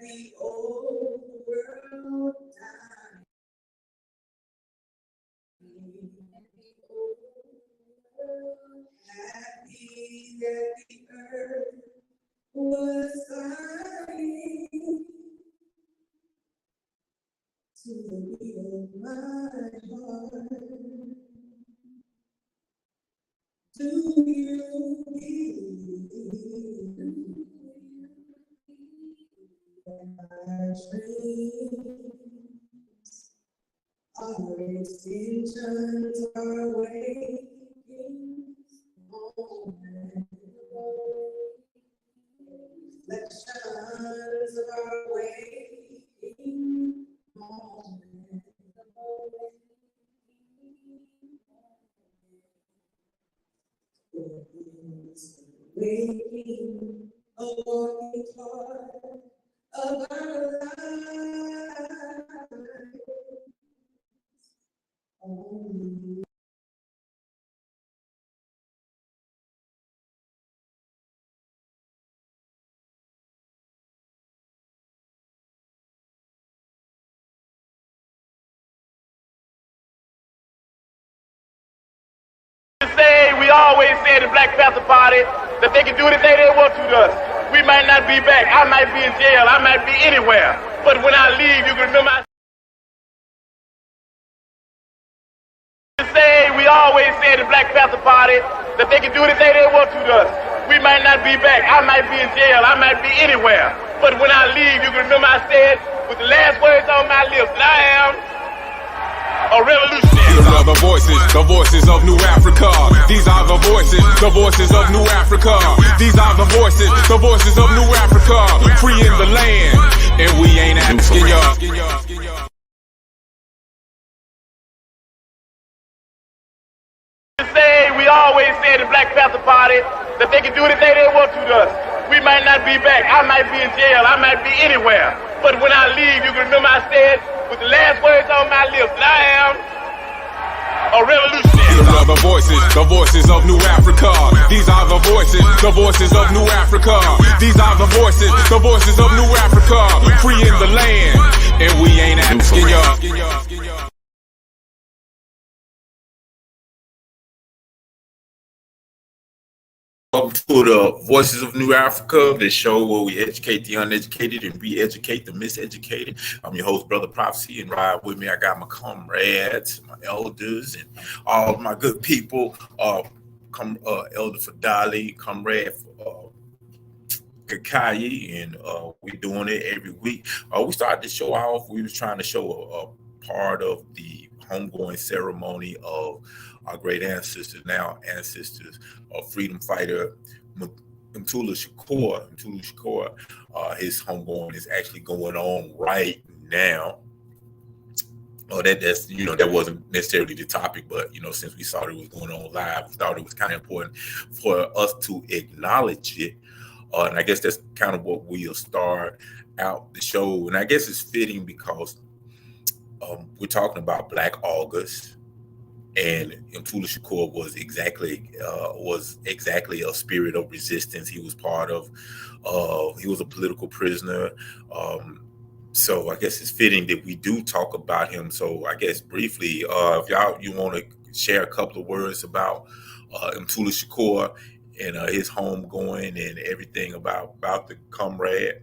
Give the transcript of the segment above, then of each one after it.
the old world died. Happy that the earth was dying to the beat of my heart. Do you believe that my dreams are extensions are waking on reflections of our waking moment. Waking a walking part of our lives. Only we always say the Black Panther Party that they can do anything they want to us. We might not be back. I might be in jail. I might be anywhere. But when I leave, you can remember we always say the Black Panther Party that they can do anything they want to us. We might not be back. I might be in jail. I might be anywhere. But when I leave, you can remember I said with the last words on my lips that I am a revolutionary. These are the voices of New Africa. These are the voices of New Africa. These are the voices of New Africa. Free in the land, and we ain't asking y'all. We always say the Black Panther Party that they can do anything they want to us. We might not be back. I might be in jail. I might be anywhere. But when I leave, you can remember I said with the last words on my lips that I am a revolutionary. These are the voices of New Africa. These are the voices of New Africa. These are the voices of New Africa. Free in the land, and we ain't asking y'all. Welcome to the Voices of New Africa, the show where we educate the uneducated and re-educate the miseducated. I'm your host, Brother Prophecy, and right with me I got my comrades, my elders, and all of my good people. Elder Fadali, comrade Kakai, and we're doing it every week. We started the show off. We was trying to show a part of the homegoing ceremony of our great ancestors, now ancestors, freedom fighter Mtula Shakur. His homegoing is actually going on right now. That wasn't necessarily the topic, but since we saw it was going on live, we thought it was kind of important for us to acknowledge it. And I guess that's kind of what we'll start out the show. And I guess it's fitting because we're talking about Black August. And Mtula Shakur was exactly a spirit of resistance. He was part of. He was a political prisoner. So I guess it's fitting that we do talk about him. So I guess briefly, if you want to share a couple of words about Mtula Shakur and his homegoing and everything about the comrade.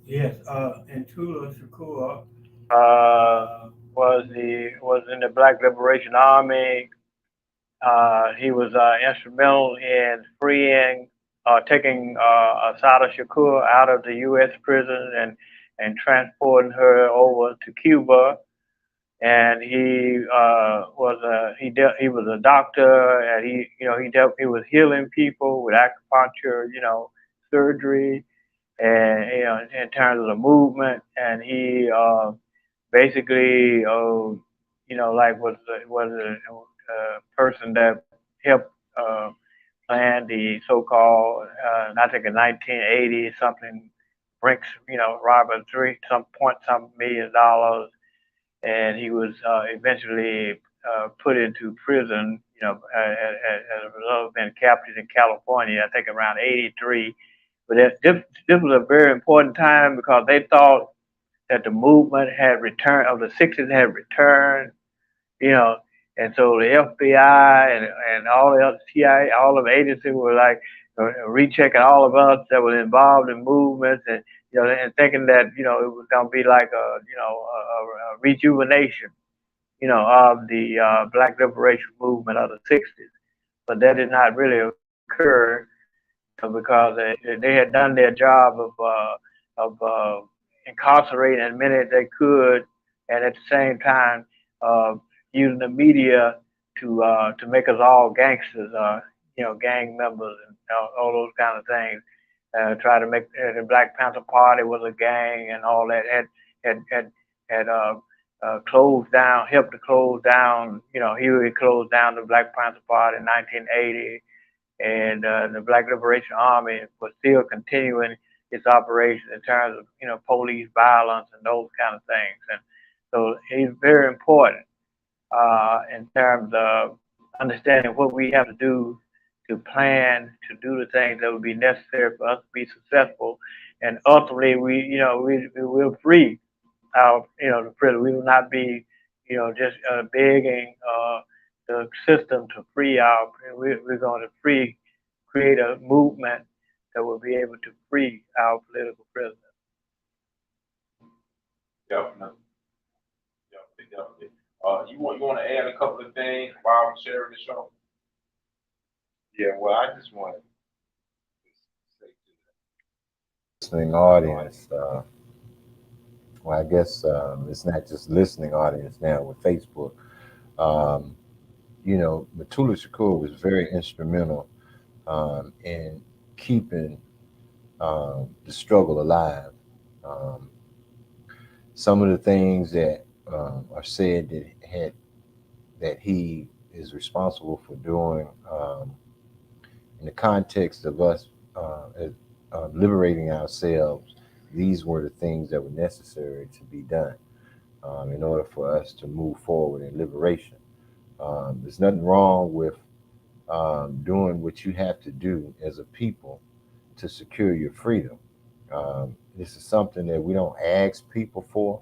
Yes, Mtula Shakur was in the Black Liberation Army. He was instrumental in taking Assata Shakur out of the U.S. prison and transporting her over to Cuba. And he was a doctor, and he was healing people with acupuncture, surgery, and in terms of the movement. And he basically, was a person that helped plan the so-called, I think in 1980 something, Brinks, Robert some $1 million, and he was eventually put into prison, as a result of being captured in California, I think around '83. But this was a very important time because they thought that the movement had returned, of the 60s had returned, and so the FBI and all the other CIA, all of the agencies were like rechecking all of us that were involved in movements, and and thinking that it was going to be like a rejuvenation, of the Black liberation movement of the 60s. But that did not really occur because they had done their job of incarcerating as many as they could, and at the same time using the media to make us all gangsters, gang members, and all those kind of things. Try to make the Black Panther Party was a gang, and all that had closed down, helped to close down. Huey closed down the Black Panther Party in 1980, and the Black Liberation Army was still continuing its operation in terms of police violence and those kind of things. And so he's very important in terms of understanding what we have to do to plan to do the things that would be necessary for us to be successful, and ultimately we will free our the prison. We will not be just begging the system to free our. We're going to create a movement that will be able to free our political prisoners. Definitely. You want to add a couple of things while I'm sharing the show? Yeah, well, I just want to say to the listening audience, well, I guess it's not just listening audience now with Facebook. Mutulu Shakur was very instrumental in keeping the struggle alive. Some of the things that are said that he is responsible for doing in the context of us liberating ourselves, these were the things that were necessary to be done in order for us to move forward in liberation. There's nothing wrong with doing what you have to do as a people to secure your freedom. This is something that we don't ask people for.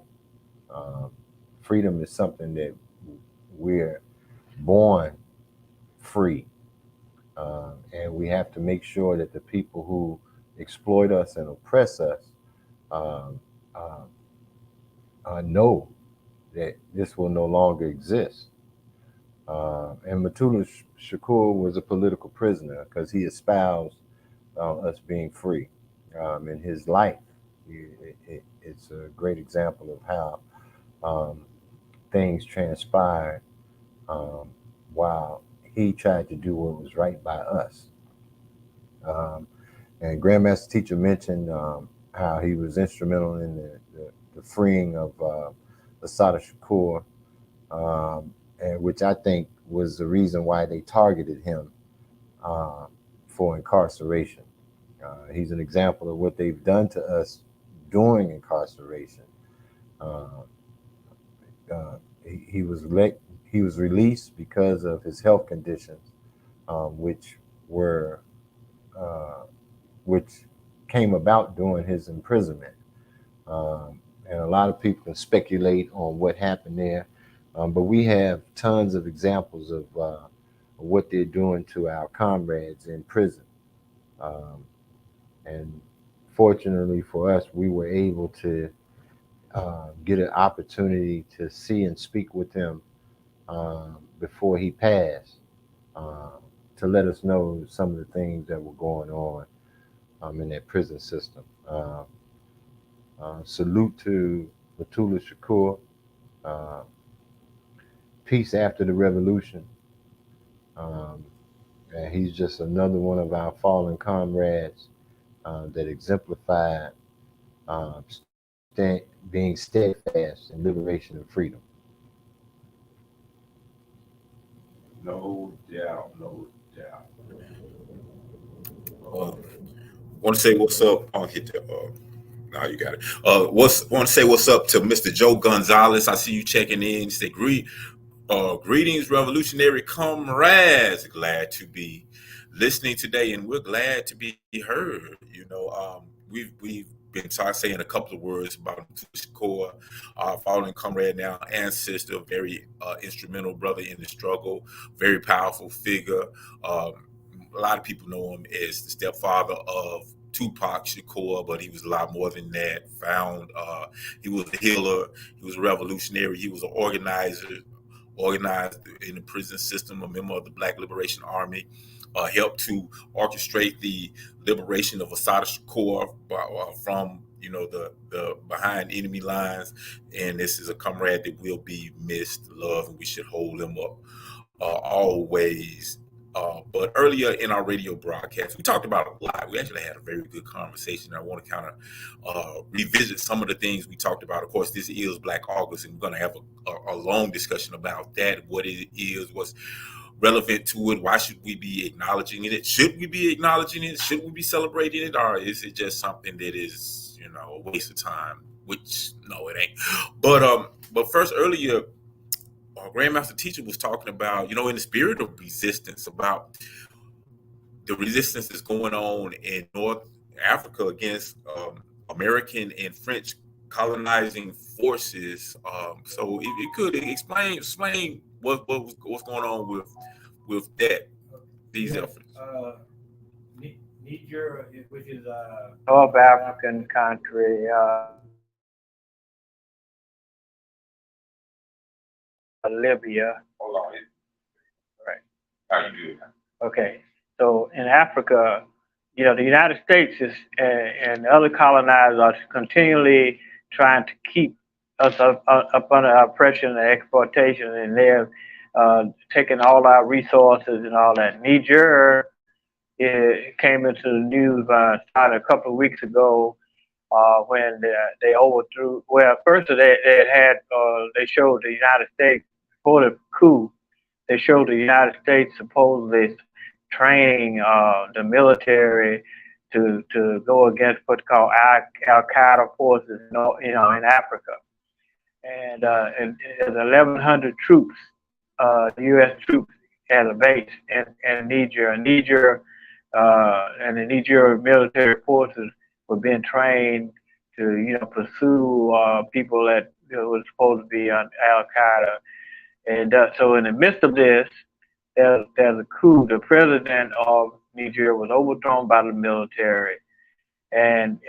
Freedom is something that we're born free. And we have to make sure that the people who exploit us and oppress us know that this will no longer exist. And Mutulu Shakur was a political prisoner because he espoused us being free. In his life, it's a great example of how things transpired while he tried to do what was right by us. And Grandmaster Teacher mentioned how he was instrumental in the freeing of Assata Shakur, and which I think was the reason why they targeted him for incarceration. He's an example of what they've done to us during incarceration. He was released because of his health conditions, which came about during his imprisonment. And a lot of people can speculate on what happened there, but we have tons of examples of what they're doing to our comrades in prison. And fortunately for us, we were able to get an opportunity to see and speak with him before he passed, to let us know some of the things that were going on in that prison system. Salute to Mutulu Shakur. Peace after the revolution. And he's just another one of our fallen comrades that exemplified being steadfast in liberation and freedom. No doubt. Want to say what's up? I'll hit the. Now you got it. Want to say what's up to Mr. Joe Gonzalez? I see you checking in. Say greetings, revolutionary comrades. Glad to be listening today, and we're glad to be heard. We've been saying a couple of words about Shakur, our fallen comrade, now ancestor, very instrumental brother in the struggle, very powerful figure. A lot of people know him as the stepfather of Tupac Shakur, but he was a lot more than that. He was a healer, he was a revolutionary, he was an organizer, organized in the prison system, a member of the Black Liberation Army, helped to orchestrate the liberation of Assata Shakur from the behind enemy lines. And this is a comrade that will be missed, loved, and we should hold him up always. But earlier in our radio broadcast, we talked about a lot. We actually had a very good conversation. I want to kind of revisit some of the things we talked about. Of course, this is Black August, and we're going to have a long discussion about that, what it is, what's relevant to it, why should we be acknowledging it? Should we be acknowledging it? Should we be celebrating it? Or is it just something that is, a waste of time? Which, no, it ain't. But first, earlier, our Grandmaster Teacher was talking about, in the spirit of resistance, about the resistance that's going on in North Africa against American and French colonizing forces. So if you could explain what's going on with these efforts. Niger, which is a North African country. Libya. Hold on. Right. How you do? Okay. So in Africa, the United States and other colonizers are continually trying to keep us up under oppression and exploitation, and they're taking all our resources and all that. Niger came into the news started a couple of weeks ago when they overthrew. Well, first they showed the United States before the coup. They showed the United States supposedly training the military to go against what's called Al Qaeda forces, in Africa. And there's 1,100 troops, U.S. troops, at a base in Niger. And the Niger military forces were being trained to, pursue people that were supposed to be on Al Qaeda. And so in the midst of this, there's a coup. The president of Niger was overthrown by the military. And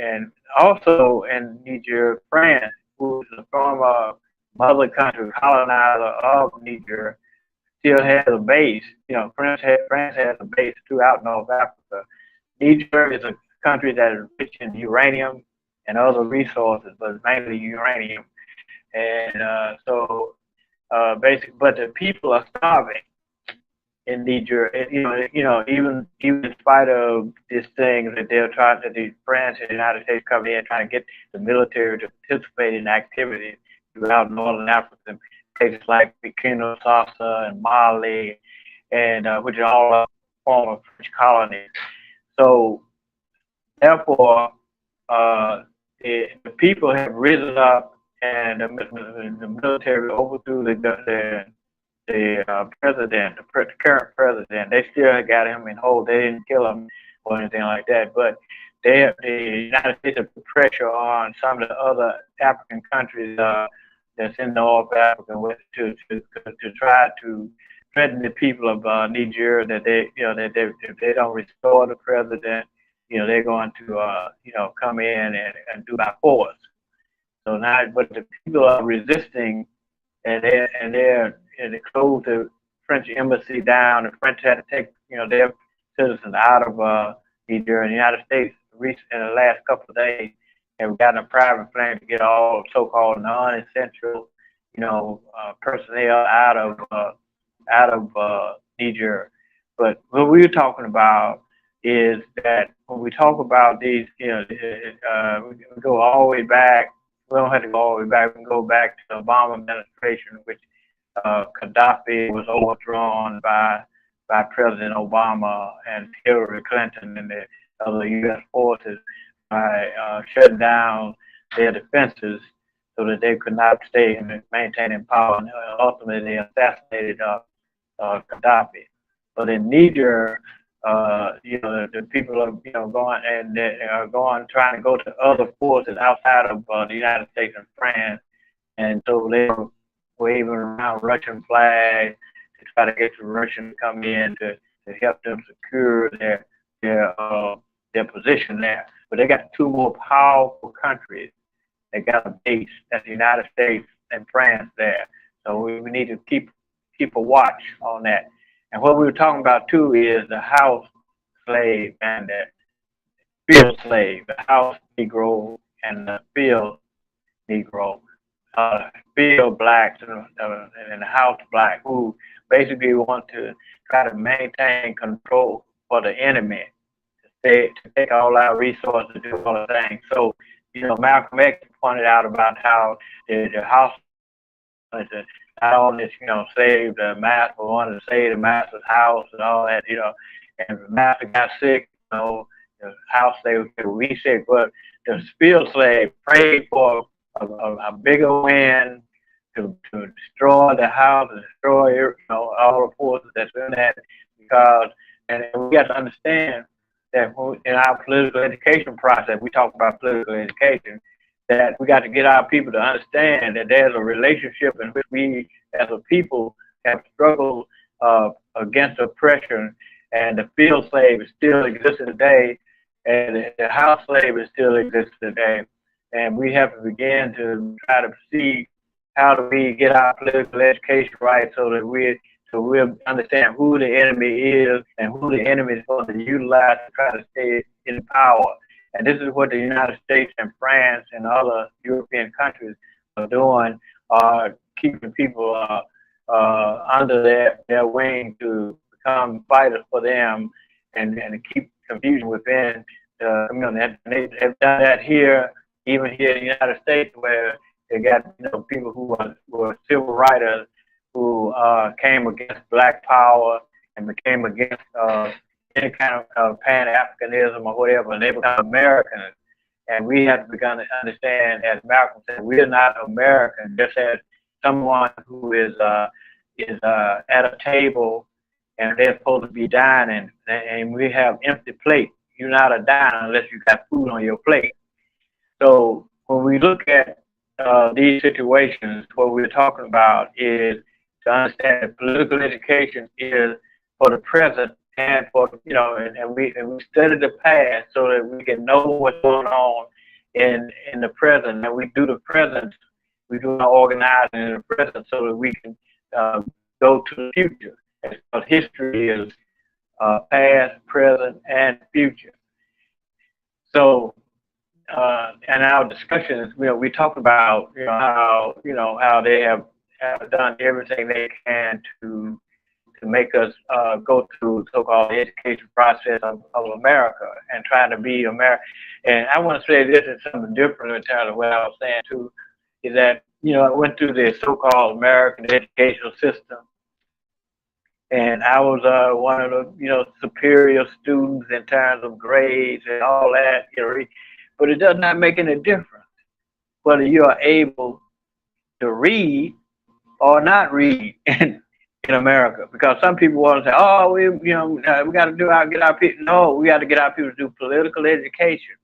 also in Niger, France, who is the former mother country colonizer of Niger, still has a base. France has a base throughout North Africa. Niger is a country that is rich in uranium and other resources, but mainly uranium. And basically, but the people are starving in Niger. Even in spite of this thing that they're trying to do, France and the United States come in trying to get the military to participate in activities throughout Northern Africa, places like Burkina Faso and Mali, and which are all former French colonies. So therefore, the people have risen up, and the military overthrew the president, the current president. They still got him in hold. They didn't kill him or anything like that. But the United States have put pressure on some of the other African countries that's in North Africa to try to threaten the people of Niger that if they don't restore the president, they're going to come in and do by force. So now, but the people are resisting, and they closed the French embassy down. The French had to take their citizens out of Niger. And the United States, in the last couple of days, have gotten a private plane to get all so-called non-essential, personnel out of Niger. But what we're talking about is that when we talk about these, we go all the way back. We don't have to go all the way back. We can go back to the Obama administration, which Gaddafi was overthrown by President Obama and Hillary Clinton and the other U.S. forces by shutting down their defenses so that they could not stay and maintain in power. And ultimately, they assassinated Gaddafi. But in Niger, The people are, going and they are going, trying to go to other forces outside of the United States and France. And so they were waving around Russian flags to try to get the Russians to come in to help them secure their position there. But they got two more powerful countries. They got a base, that's the United States and France there. So we need to keep a watch on that. And what we were talking about too is the house slave and the field slave, the house Negro and the field Negro, field blacks and the house black, who basically want to try to maintain control for the enemy, to take all our resources, to do all the things. So, Malcolm X pointed out about how the house, not only, save the master, but wanted to save the master's house and all that, and the master got sick, the house they would reset, but the field slave prayed for a bigger wind to destroy the house, and destroy, all the forces that's in that, because, and we got to understand that in our political education process, we talk about political education, that we got to get our people to understand that there's a relationship in which we, as a people, have struggled against oppression, and the field slave is still existing today, and the house slave is still existing today. And we have to begin to try to see how do we get our political education right, so that we'll understand who the enemy is and who the enemy is going to utilize to try to stay in power. And this is what the United States and France and other European countries are doing, keeping people under their wing to become fighters for them, and keep confusion within the community. And they've done that here, even here in the United States, where they got people who were civil writers who came against Black power and became against any kind of Pan-Africanism or whatever, and they become Americans. And we have begun to understand, as Malcolm said, we're not American, just as someone who is at a table and they're supposed to be dining, and we have empty plates. You're not a diner unless you got food on your plate. So when we look at these situations, what we're talking about is to understand that political education is for the present, and for and we study the past so that we can know what's going on in the present, and we do the present. We do our organizing in the present so that we can go to the future. Because history is past, present, and future. So, in our discussions, we talk about how they have done everything they can to make us go through so-called education process of America and trying to be American. And I want to say this is something different in terms of what I was saying too, is that I went through the so-called American educational system, and I was one of the superior students in terms of grades and all that. But it does not make any difference whether you are able to read or not read in America, because some people want to say, "Oh, we got to get our people." No, we got to get our people to do political education,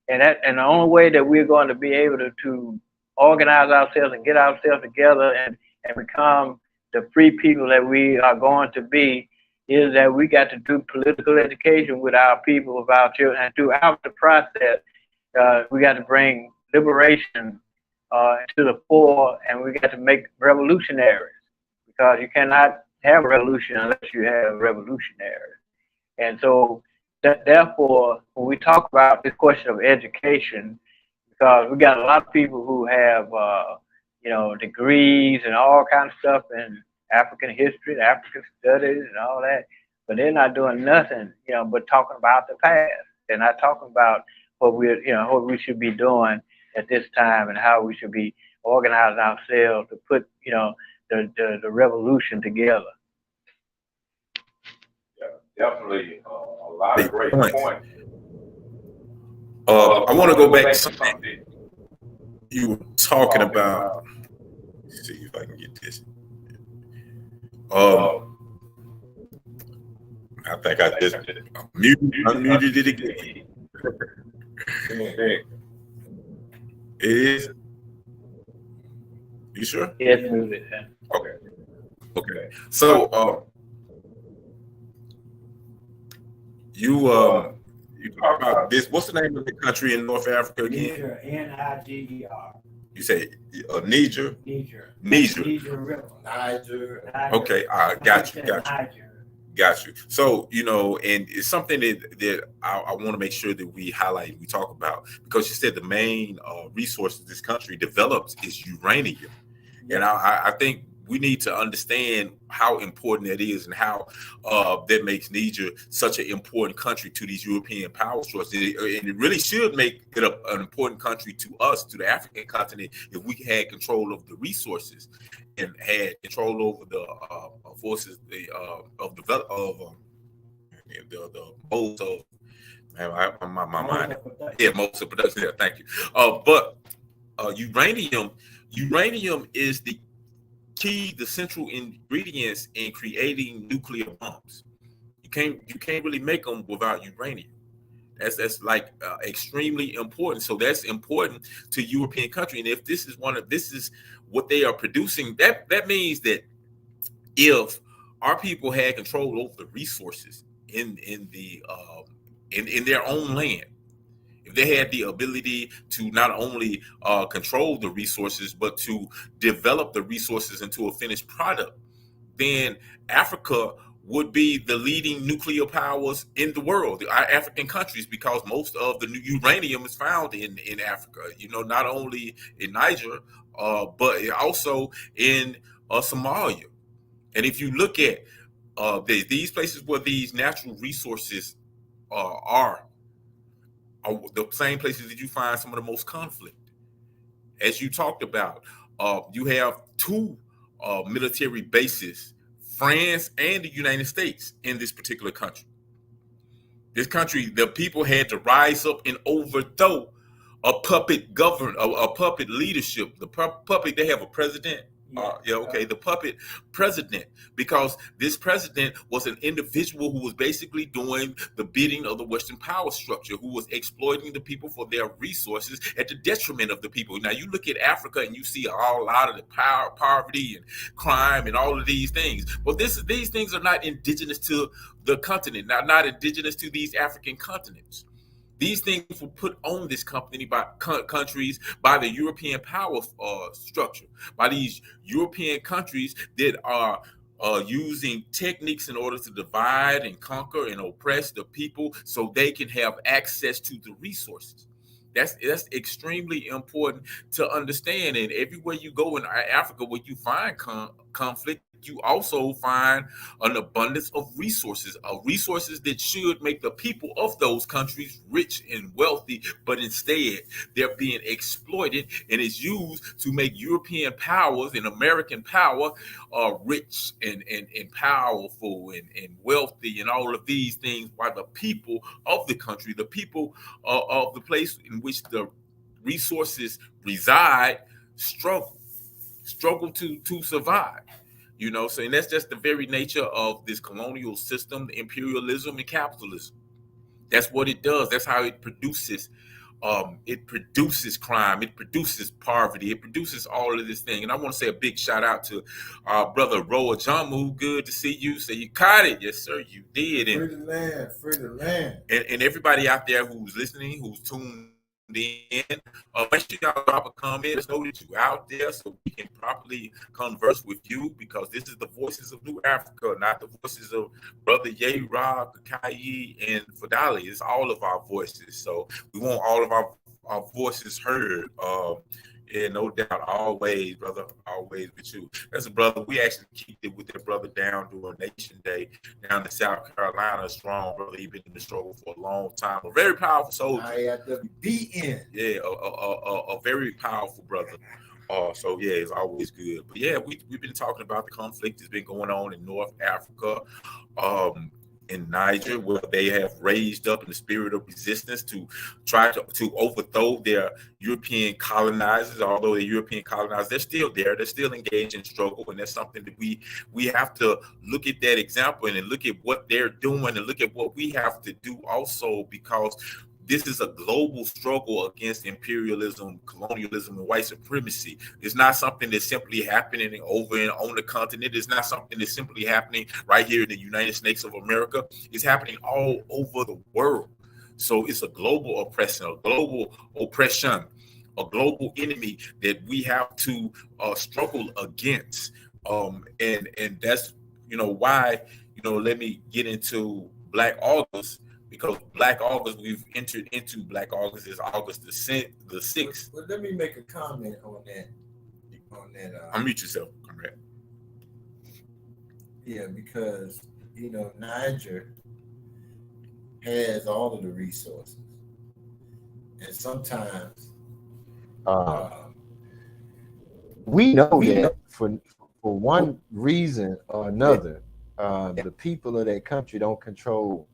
and the only way that we're going to be able to organize ourselves and get ourselves together and become the free people that we are going to be is that we got to do political education with our people, with our children, and throughout the process, we got to bring liberation to the fore, and we got to make revolutionaries, because you cannot have a revolution unless you have revolutionaries. And so, therefore, when we talk about this question of education, because we got a lot of people who have degrees and all kinds of stuff in African history, African studies, and all that, but they're not doing nothing, but talking about the past. They're not talking about what we should be doing at this time and how we should be organizing ourselves to put, the revolution together. Yeah, definitely a lot of great points. I want to go back to something you were talking about. Let's see if I can get this. I think I just unmuted it again. It is. You sure? Yes, move it. Okay. Okay. So you talk about this. What's the name of the country in North Africa again? Niger, Niger. You say Niger? Niger. Niger. Niger River. Niger. Okay, got you. Niger. Got you. So, and it's something that I want to make sure that we highlight, we talk about, because you said the main resource this country develops is uranium. And I think we need to understand how important that is and how that makes Niger such an important country to these European power structures. And it really should make it an important country to us, to the African continent, if we had control of the resources and had control over the forces the modes of my mind. Yeah, modes of production. Yeah, thank you. But uranium is the key, the central ingredients in creating nuclear bombs. You can't really make them without uranium. That's like extremely important. So that's important to European country. And if this is what they are producing, that means that if our people had control over the resources in their own land, if they had the ability to not only control the resources, but to develop the resources into a finished product, then Africa would be the leading nuclear powers in the world, our African countries, because most of the uranium is found in Africa, not only in Niger, but also in Somalia. And if you look at these places where these natural resources are the same places that you find some of the most conflict. As you talked about, you have two military bases, France and the United States, in this particular country. This country, the people had to rise up and overthrow a puppet government, a puppet leadership. The puppet, they have a president. The puppet president, because this president was an individual who was basically doing the bidding of the Western power structure, who was exploiting the people for their resources at the detriment of the people. Now, you look at Africa and you see a lot of the poverty and crime and all of these things. Well, these things are not indigenous to the continent, not indigenous to these African continents. These things were put on this company by countries, by the European power structure, by these European countries that are using techniques in order to divide and conquer and oppress the people so they can have access to the resources. That's extremely important to understand. And everywhere you go in Africa, where you find conflict, you also find an abundance of resources that should make the people of those countries rich and wealthy, but instead they're being exploited, and it's used to make European powers and American power rich and powerful and wealthy and all of these things, while the people of the country, the people of the place in which the resources reside, struggle to survive. So, and that's just the very nature of this colonial system, imperialism and capitalism. That's what it does. That's how it produces. It produces crime. It produces poverty. It produces all of this thing. And I want to say a big shout out to our brother Roa Jamu. Good to see you. So you caught it. Yes, sir, you did. And, free the land, free the land. And everybody out there who's listening, who's tuned in, make sure y'all drop a comment. Let's know that you out there so we can properly converse with you, because this is the voices of New Africa, not the voices of Brother Ye, Rob, Kayi, and Fadali. It's all of our voices. So we want all of our voices heard. Yeah, no doubt, always, brother, always with you. That's a brother. We actually kicked it with that brother down during Nation Day down in South Carolina. Strong brother. He's been in the struggle for a long time. A very powerful soldier. IWBN. Yeah, a very powerful brother. So yeah, it's always good. But yeah, we've been talking about the conflict that's been going on in North Africa. in Niger, where they have raised up in the spirit of resistance to try to overthrow their European colonizers. Although the European colonizers, they're still there, they're still engaged in struggle, and that's something that we have to look at that example and look at what they're doing and look at what we have to do also, because this is a global struggle against imperialism, colonialism, and white supremacy. It's not something that's simply happening over and on the continent. It's not something that's simply happening right here in the United States of America. It's happening all over the world. So it's a global oppression, a global enemy that we have to struggle against. And that's why let me get into Black August, because Black August, we've entered into Black August is August the 6th. Well, let me make a comment on that. Unmute yourself, Conrad. Yeah, because Niger has all of the resources, and sometimes we know that for one reason or another, the people of that country don't control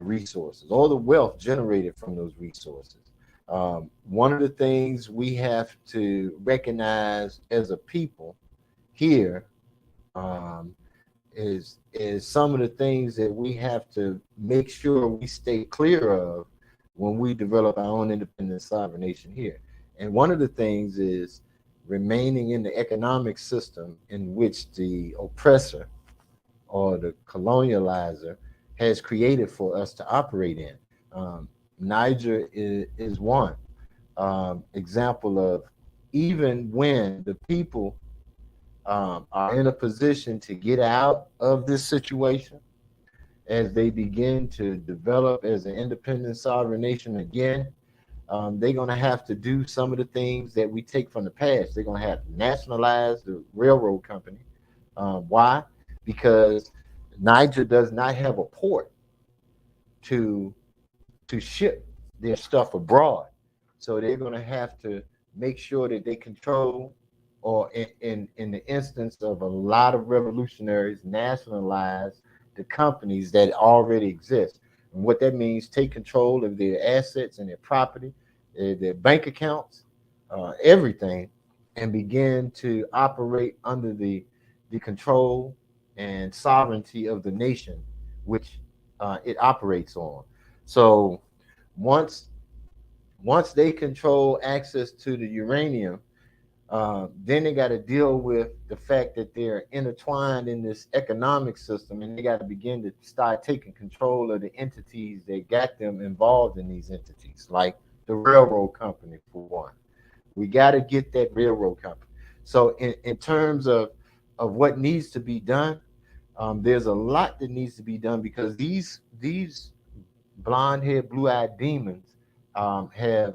resources or the wealth generated from those resources. One of the things we have to recognize as a people here is some of the things that we have to make sure we stay clear of when we develop our own independent sovereign nation here. And one of the things is remaining in the economic system in which the oppressor or the colonializer has created for us to operate in. Niger is one example of, even when the people are in a position to get out of this situation, as they begin to develop as an independent sovereign nation again, they're going to have to do some of the things that we take from the past. They're going to have to nationalize the railroad company. Why? Because Niger does not have a port to ship their stuff abroad. So they're going to have to make sure that they control, or in the instance of a lot of revolutionaries, nationalize the companies that already exist. And what that means, take control of their assets and their property, their bank accounts, everything, and begin to operate under the control and sovereignty of the nation which it operates on. So once they control access to the uranium, then they got to deal with the fact that they're intertwined in this economic system, and they got to begin to start taking control of the entities that got them involved in these entities, like the railroad company, for one. We got to get that railroad company. So in terms of what needs to be done, there's a lot that needs to be done, because these blonde-haired, blue-eyed demons have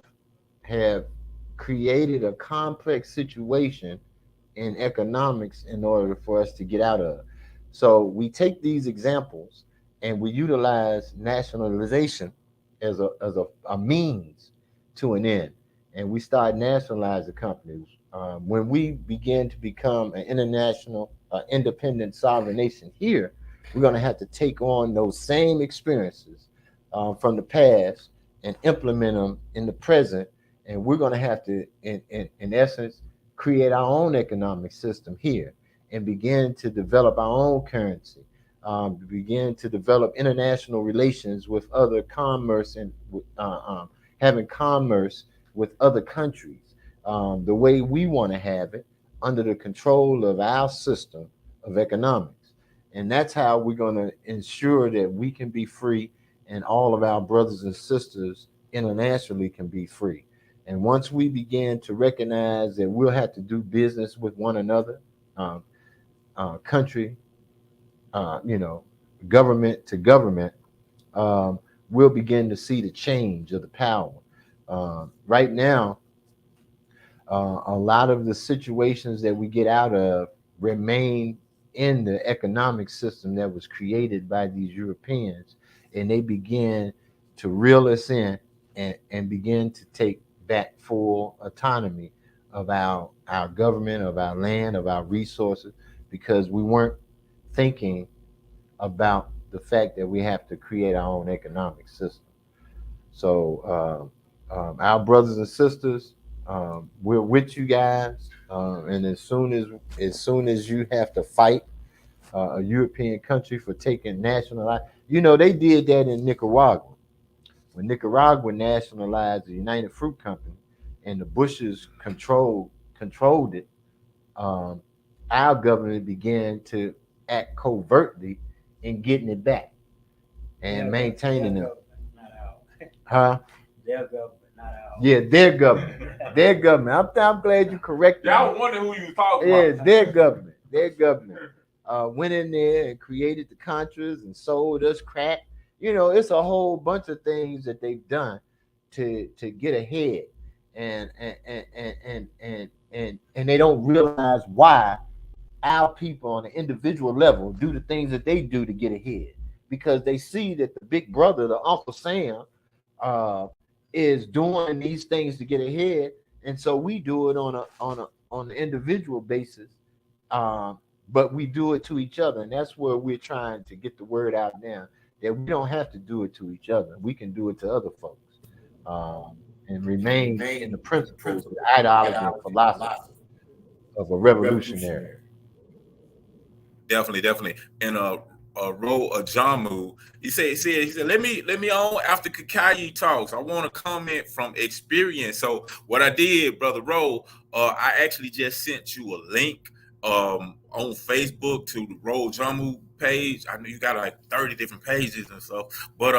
created a complex situation in economics in order for us to get out of. So we take these examples and we utilize nationalization as a means to an end, and we start nationalizing companies. When we begin to become an international, independent sovereign nation here, we're going to have to take on those same experiences from the past and implement them in the present. And we're going to have to, in essence, create our own economic system here and begin to develop our own currency, begin to develop international relations with other commerce, and having commerce with other countries the way we want to have it, under the control of our system of economics. And that's how we're going to ensure that we can be free, and all of our brothers and sisters internationally can be free. And once we begin to recognize that we'll have to do business with one another, country, government to government, we'll begin to see the change of the power. Right now, a lot of the situations that we get out of remain in the economic system that was created by these Europeans, and they begin to reel us in and begin to take back full autonomy of our government, of our land, of our resources, because we weren't thinking about the fact that we have to create our own economic system. So our brothers and sisters, we're with you guys, and as soon as you have to fight a European country for taking national, they did that in Nicaragua. When Nicaragua nationalized the United Fruit Company, and the Bushes controlled it, our government began to act covertly in getting it back and maintaining it. Huh? Their government, not ours. Yeah, their government. Their government. I'm glad you corrected me. Y'all was wondering who you was talking Yeah, about. their government. Their government went in there and created the Contras and sold us crack. It's a whole bunch of things that they've done to get ahead, and they don't realize why our people on an individual level do the things that they do to get ahead, because they see that the big brother, the Uncle Sam, is doing these things to get ahead, and so we do it on an individual basis, but we do it to each other, and that's where we're trying to get the word out now, that we don't have to do it to each other. We can do it to other folks, and remain in the principles, the ideology, and philosophy of a revolutionary. Definitely. And Ro Ajamu, he said, let me on after Kakayi talks. I want to comment from experience. So what I did, Brother Ro, I actually just sent you a link on Facebook to the Ro Ajamu page. I know you got like 30 different pages and stuff, but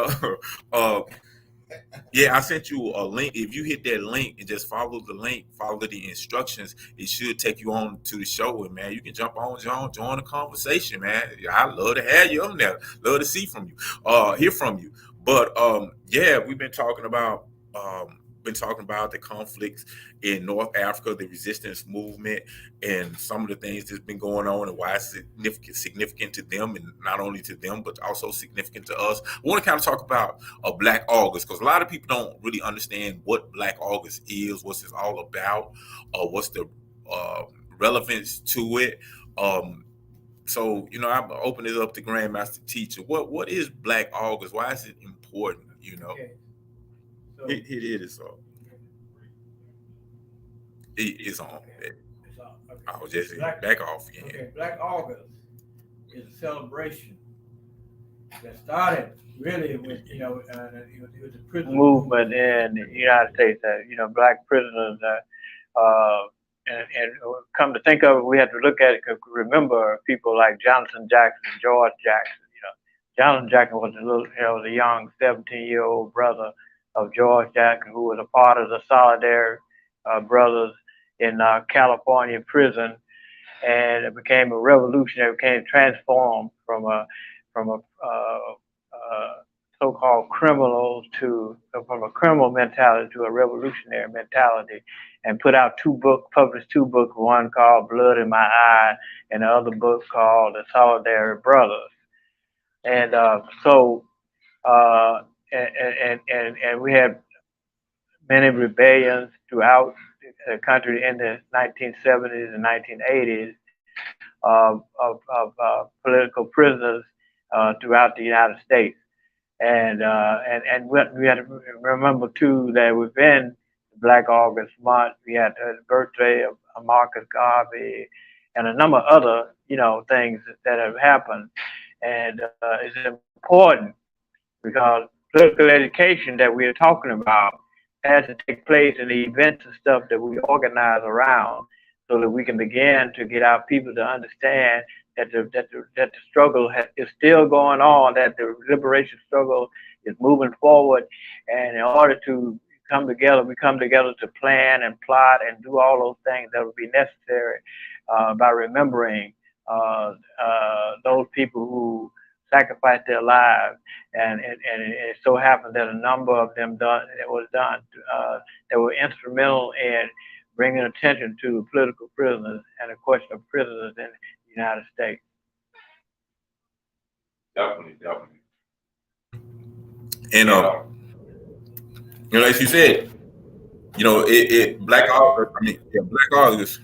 yeah, I sent you a link. If you hit that link and just follow the link, follow the instructions, it should take you on to the show. And man, you can jump on, join the conversation, man. I love to have you on there. Love to see from you, hear from you. But yeah, we've been talking about the conflicts in North Africa, the resistance movement, and some of the things that's been going on and why it's significant to them, and not only to them, but also significant to us. I want to kind of talk about Black August, because a lot of people don't really understand what Black August is, what's it all about, what's the relevance to it. So, I'm opening it up to Grandmaster Teacher. What is Black August? Why is it important? Okay. So, It is so. It is on. Okay. It's on. Okay. I was just back off. Yeah. Okay, Black August is a celebration that started really with it was a prison movement in the United States. Black prisoners. And come to think of it, we have to look at it. Cause remember people like Jonathan Jackson, George Jackson. Jonathan Jackson was the young 17-year-old brother of George Jackson, who was a part of the Solidarity Brothers in California prison, and it became a revolutionary. Became transformed from a so-called criminal from a criminal mentality to a revolutionary mentality, and published two books, one called Blood in My Eye, and the other book called The Solidarity Brothers. And and we had many rebellions throughout the country in the 1970s and 1980s of political prisoners throughout the United States. And we had to remember too that within Black August month, we had the birthday of Marcus Garvey and a number of other things that have happened. And it's important because political education that we are talking about has to take place in the events and stuff that we organize around, so that we can begin to get our people to understand that the struggle is still going on, that the liberation struggle is moving forward, and in order to come together, we come together to plan and plot and do all those things that would be necessary by remembering those people who sacrificed their lives, and it so happened that a number of them that were instrumental in bringing attention to political prisoners and the question of prisoners in the United States. Definitely. And like you said, Black August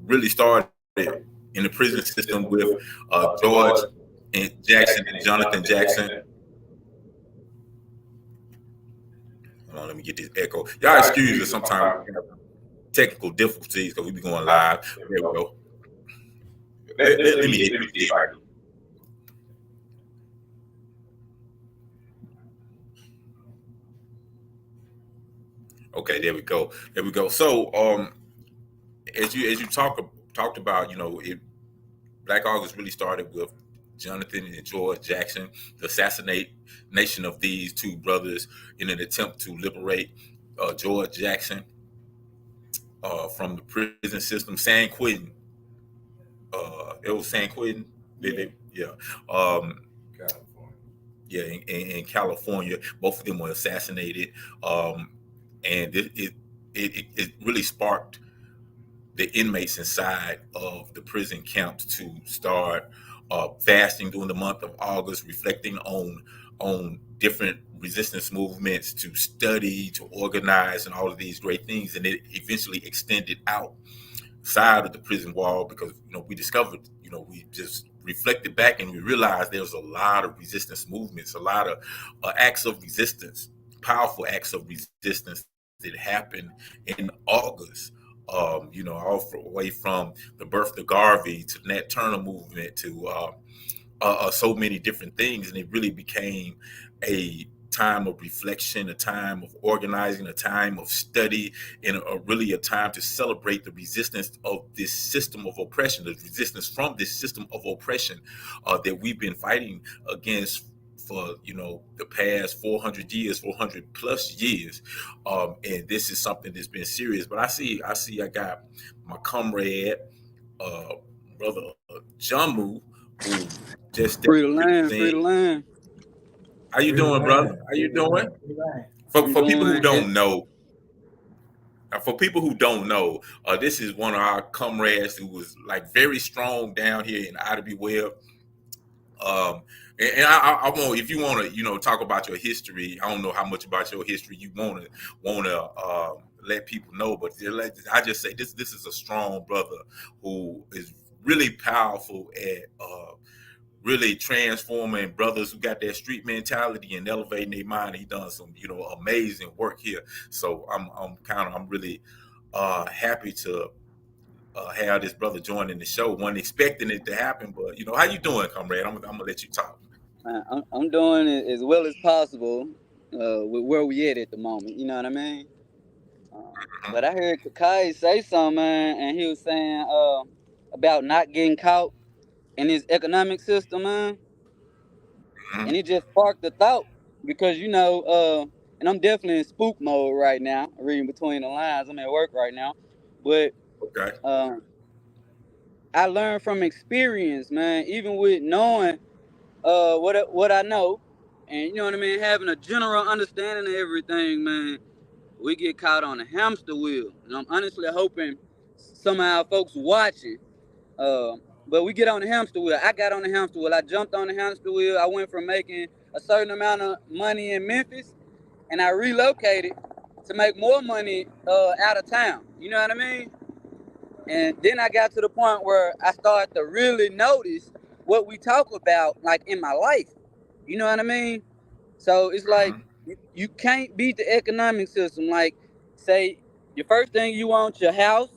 really started in the prison system with George and Jonathan Jackson. Hold on, let me get this echo. Y'all excuse us, sometimes we have technical difficulties because we be going live. There we go. Let me see if I can. Okay, there we go. So, as you talked about, Black August really started with Jonathan and George Jackson, the assassination of these two brothers in an attempt to liberate George Jackson from the prison system, San Quentin. It was San Quentin. Yeah. California. Yeah, in California, both of them were assassinated, and it really sparked the inmates inside of the prison camps to start fasting during the month of August, reflecting on different resistance movements, to study, to organize, and all of these great things. And it eventually extended outside of the prison wall because we discovered, we just reflected back and we realized there was a lot of resistance movements, a lot of acts of resistance, powerful acts of resistance that happened in August. All the way from the birth of Garvey to the Nat Turner movement to so many different things, and it really became a time of reflection, a time of organizing, a time of study, and really a time to celebrate the resistance of this system of oppression, the resistance from this system of oppression that we've been fighting against for the past 400 plus years, and this is something that's been serious. But I got my comrade, brother Jamu, who just Free the land. How you doing, brother? How you doing? For people who don't know, this is one of our comrades who was like very strong down here in Ida B. Webb. And I want, if you want to, talk about your history. I don't know how much about your history you want to let people know, but I just say this is a strong brother who is really powerful at really transforming brothers who got that street mentality and elevating their mind. He done some amazing work here. So I'm really happy to have this brother joining the show. Wasn't expecting it to happen, but how you doing, comrade? I'm gonna let you talk. I'm doing it as well as possible with where we at the moment. You know what I mean? But I heard Kakai say something, man, and he was saying about not getting caught in his economic system, man. Mhm. And it just sparked the thought because and I'm definitely in spook mode right now, reading between the lines. I'm at work right now, but Okay. I learned from experience, man. Even with knowing what I know, and you know what I mean, having a general understanding of everything, man. We get caught on a hamster wheel, and I'm honestly hoping some of our folks watching. But we get on the hamster wheel. I got on the hamster wheel. I jumped on the hamster wheel. I went from making a certain amount of money in Memphis, and I relocated to make more money out of town. You know what I mean? And then I got to the point where I started to really notice what we talk about, like in my life. You know what I mean? So it's like you can't beat the economic system. Like, say, your first thing you want your house,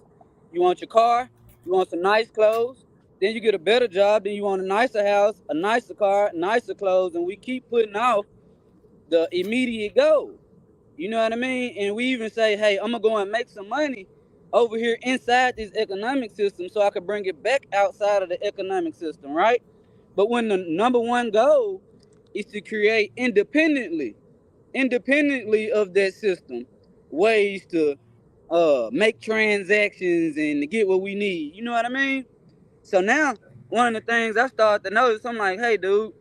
you want your car, you want some nice clothes. Then you get a better job, then you want a nicer house, a nicer car, nicer clothes, and we keep putting off the immediate goal. You know what I mean? And we even say, hey, I'm gonna go and make some money over here inside this economic system so I can bring it back outside of the economic system, right? But when the number one goal is to create independently of that system, ways to make transactions and to get what we need. You know what I mean? So now one of the things I started to notice, I'm like, hey dude,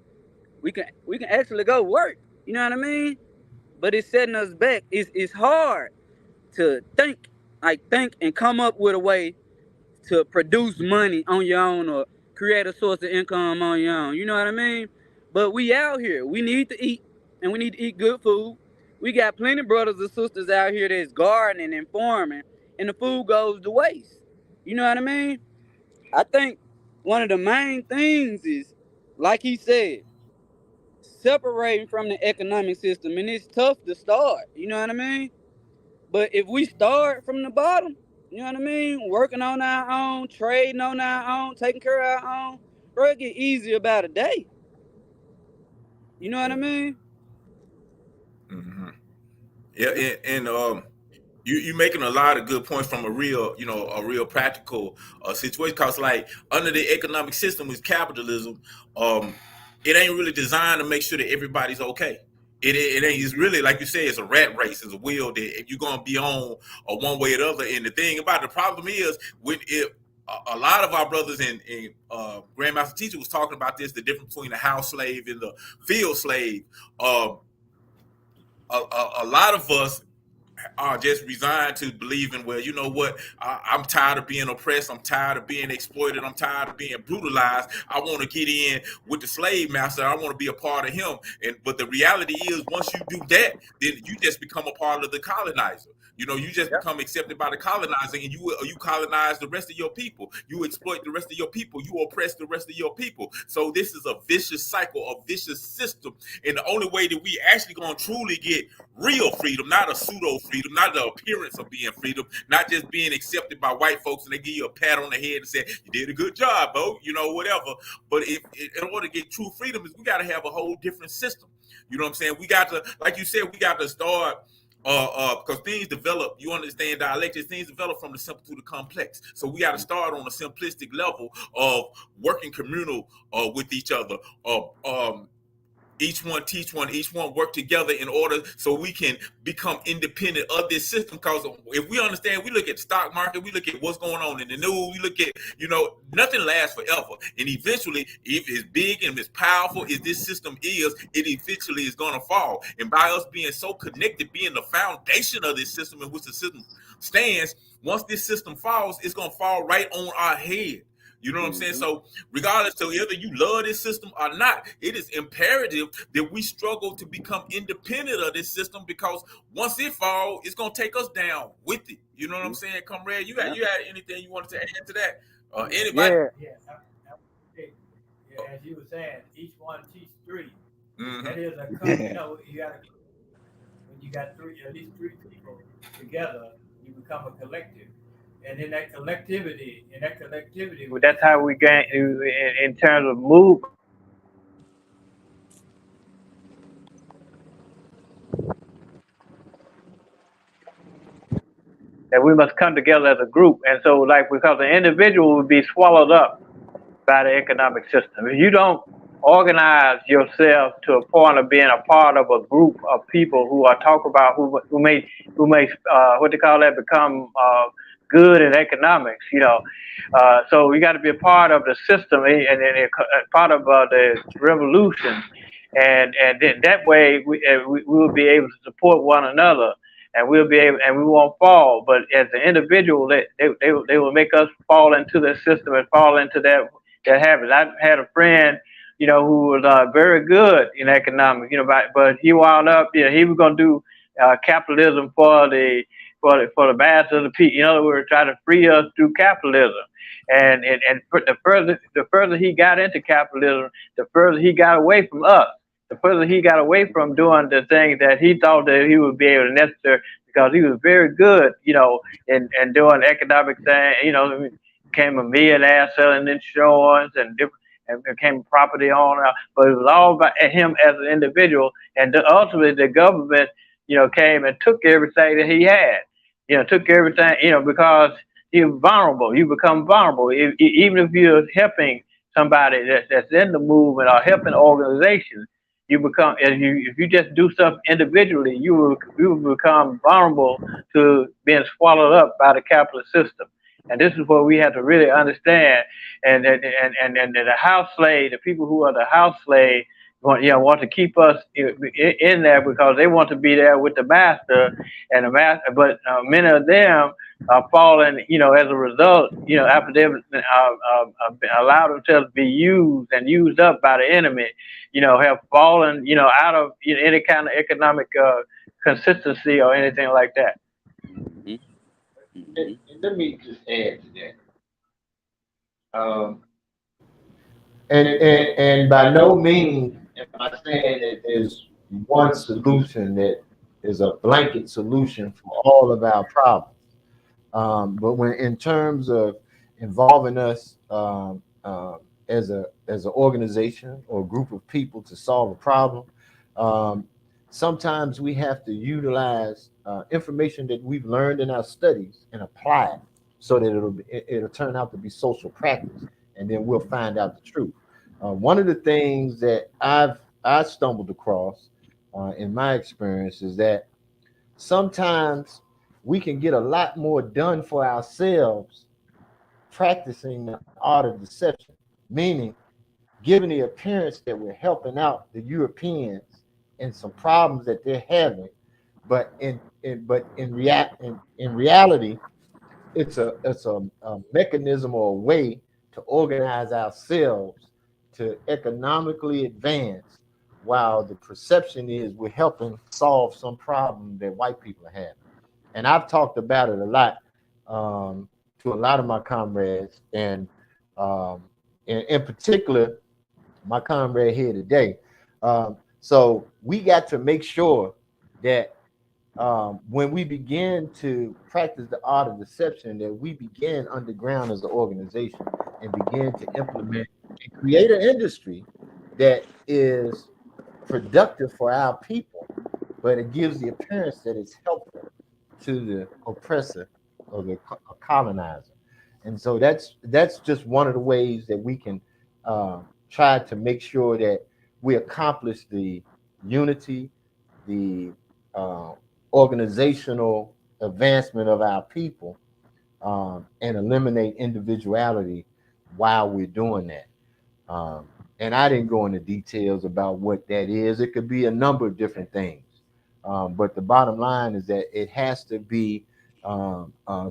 we can actually go work. You know what I mean? But it's setting us back. It's hard to think and come up with a way to produce money on your own or create a source of income on your own. You know what I mean? But we out here. We need to eat, and we need to eat good food. We got plenty of brothers and sisters out here that's gardening and farming, and the food goes to waste. You know what I mean? I think one of the main things is like he said, separating from the economic system, and it's tough to start. You know what I mean? But if we start from the bottom, you know what I mean, working on our own, trading on our own, taking care of our own, bro, it get easier about a day. You know what I mean? Mm-hmm. Yeah, and you making a lot of good points from a real, a real practical situation. Cause like under the economic system is capitalism, it ain't really designed to make sure that everybody's okay. It ain't. It's really like you say, it's a rat race. It's a wheel that you're gonna be on one way or the other. And the thing about the problem is when it. A lot of our brothers and Grandmaster Teacher was talking about this, the difference between the house slave and the field slave. Um, a lot of us are just resigned to believing, well, you know what, I'm tired of being oppressed, I'm tired of being exploited, I'm tired of being brutalized, I want to get in with the slave master, I want to be a part of him. But the reality is, once you do that, then you just become a part of the colonizer. You just become accepted by the colonizer, and you colonize the rest of your people. You exploit the rest of your people. You oppress the rest of your people. So this is a vicious cycle, a vicious system. And the only way that we actually going to truly get real freedom, not a pseudo freedom, not the appearance of being freedom, not just being accepted by white folks and they give you a pat on the head and say, you did a good job, bro, whatever. But in order to get true freedom, is we got to have a whole different system. You know what I'm saying? We got to, like you said, we got to start because things develop, you understand dialectics, things develop from the simple to the complex. So we got to start on a simplistic level of working communal with each other, each one teach one, each one work together in order so we can become independent of this system. Because if we understand, we look at the stock market, we look at what's going on in the news, we look at, nothing lasts forever. And eventually, if it's big and it's powerful as this system is, it eventually is going to fall. And by us being so connected, being the foundation of this system in which the system stands, once this system falls, it's going to fall right on our head. You know what I'm saying? So regardless to whether you love this system or not, it is imperative that we struggle to become independent of this system, because once it falls, it's going to take us down with it. You know what I'm saying, comrade? You had anything you wanted to add to that? Anybody? Yeah, as you were saying, each one teach three. Mm-hmm. That is you got when you got at least three people together, you become a collective. And in that collectivity, that's how we gain in terms of move. That we must come together as a group. And so, because the individual would be swallowed up by the economic system. If you don't organize yourself to a point of being a part of a group of people who are who may what they call that, become good in economics, so we got to be a part of the system and part of the revolution, and then that way we will be able to support one another. And we'll be able, and we won't fall. But as an individual, they will make us fall into the system and fall into that habit. I had a friend, who was very good in economics, but he wound up, he was going to do capitalism for the mass of the people. In other words, try to free us through capitalism. And the further he got into capitalism, the further he got away from us. The further he got away from doing the things that he thought that he would be able to necessarily, because he was very good, in doing economic things, became a millionaire selling insurance and became a property owner. But it was all about him as an individual. And ultimately the government, came and took everything that he had, took everything, because he was vulnerable. You become vulnerable. Even if you're helping somebody that's in the movement or helping organizations, you become, if you just do stuff individually, you will become vulnerable to being swallowed up by the capitalist system. And this is what we have to really understand. And the house slave, the people who are the house slave, want to keep us in there because they want to be there with the master and the master. But many of them are falling, as a result, after they've allowed themselves to be used and used up by the enemy, have fallen, out of any kind of economic consistency or anything like that. And let me just add to that. And by no means am I saying that there's one solution that is a blanket solution for all of our problems. But when in terms of involving us as an organization or group of people to solve a problem, um, sometimes we have to utilize information that we've learned in our studies and apply it so that it'll turn out to be social practice, and then we'll find out the truth. One of the things that I stumbled across in my experience is that sometimes we can get a lot more done for ourselves practicing the art of deception, meaning giving the appearance that we're helping out the Europeans in some problems that they're having, but in reality, it's a mechanism or a way to organize ourselves to economically advance, while the perception is we're helping solve some problem that white people are having. And I've talked about it a lot to a lot of my comrades, and in particular, my comrade here today. So we got to make sure that when we begin to practice the art of deception, that we begin underground as an organization and begin to implement and create an industry that is productive for our people, but it gives the appearance that it's helpful to the oppressor or the colonizer. And so that's just one of the ways that we can try to make sure that we accomplish the unity, the organizational advancement of our people, and eliminate individuality while we're doing that. And I didn't go into details about what that is. It could be a number of different things. But the bottom line is that it has to be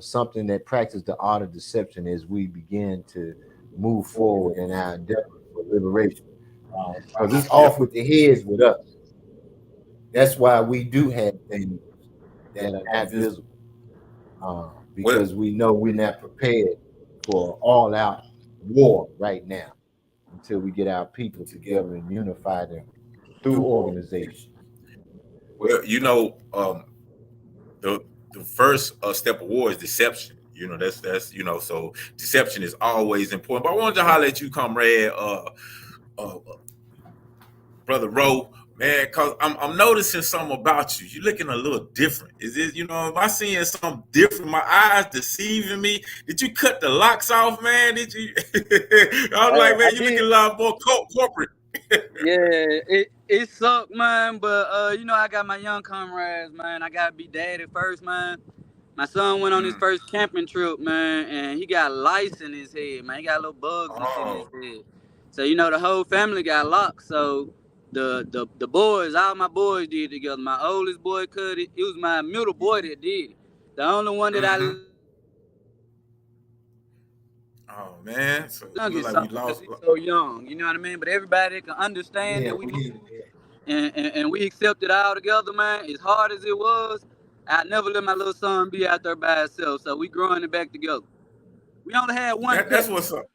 something that practices the art of deception as we begin to move forward in our endeavor for liberation. Because it's off with the heads with us. That's why we do have things that are not visible, because we know we're not prepared for all out war right now until we get our people together and unify them through organization. Well, the first step of war is deception. That's so deception is always important. But I wanted to holler at you, comrade, brother Rowe, man, because I'm noticing something about you. You're looking a little different. Is it, am I seeing something different? My eyes deceiving me? Did you cut the locks off, man? Did you? I was like, man, you're looking a lot more corporate. Yeah, it sucked, man. But I got my young comrades, man. I gotta be daddy first, man. My son went on his first camping trip, man, and he got lice in his head, man. He got little bugs and shit in his head. So the whole family got locked. So the boys, all my boys did it together. My oldest boy cut it. It was my middle boy that did it. The only one that I Oh man, so young look is like we something because lost. he's so young. You know what I mean? But everybody can understand Yeah, that we lose, and we accept it all together, man. As hard as it was, I never let my little son be out there by himself. So we growing it back together. We only had one That's cut. what's up.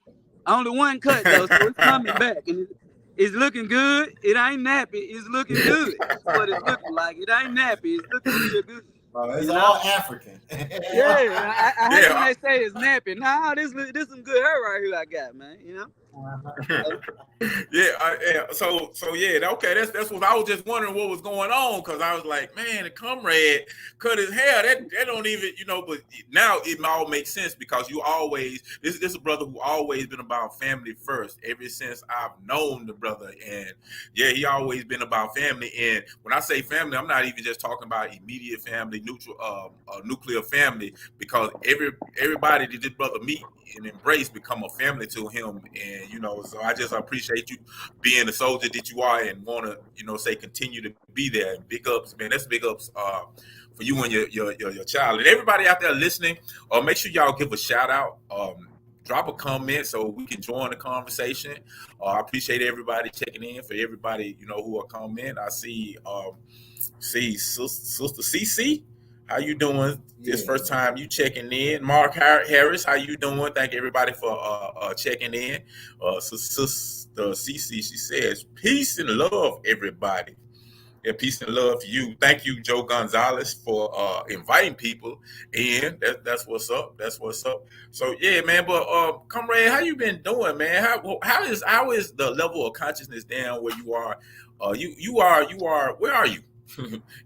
Only one cut though, so it's coming back, and it's looking good. It ain't nappy. It's looking good. That's what it's looking like. It ain't nappy. It's looking real good. It's all African. Yeah, I hate when they say it's nappy. Nah, this some good hair right here I got, man. Yeah. So yeah, okay. That's what I was just wondering what was going on, because I was like, man, the comrade cut his hair. That don't even, but now it all makes sense, because you always this is a brother who always been about family first ever since I've known the brother, and yeah, he always been about family. And when I say family, I'm not even just talking about immediate family, nuclear family, because everybody that this brother meet and embrace become a family to him. And so I just appreciate you being the soldier that you are, and want to say continue to be there. And big ups, man. That's big ups for you and your child, and everybody out there listening. Make sure y'all give a shout out, drop a comment so we can join the conversation. I appreciate everybody checking in. For everybody who are commenting, I see Sister CC. How you doing? This first time you checking in. Mark Harris, how you doing? Thank everybody for checking in. Sister Cece, she says, peace and love, everybody. Yeah, peace and love to you. Thank you, Joe Gonzalez, for inviting people in. That's what's up. That's what's up. So yeah, man. But comrade, how you been doing, man? How is the level of consciousness down where you are? You are. Where are you?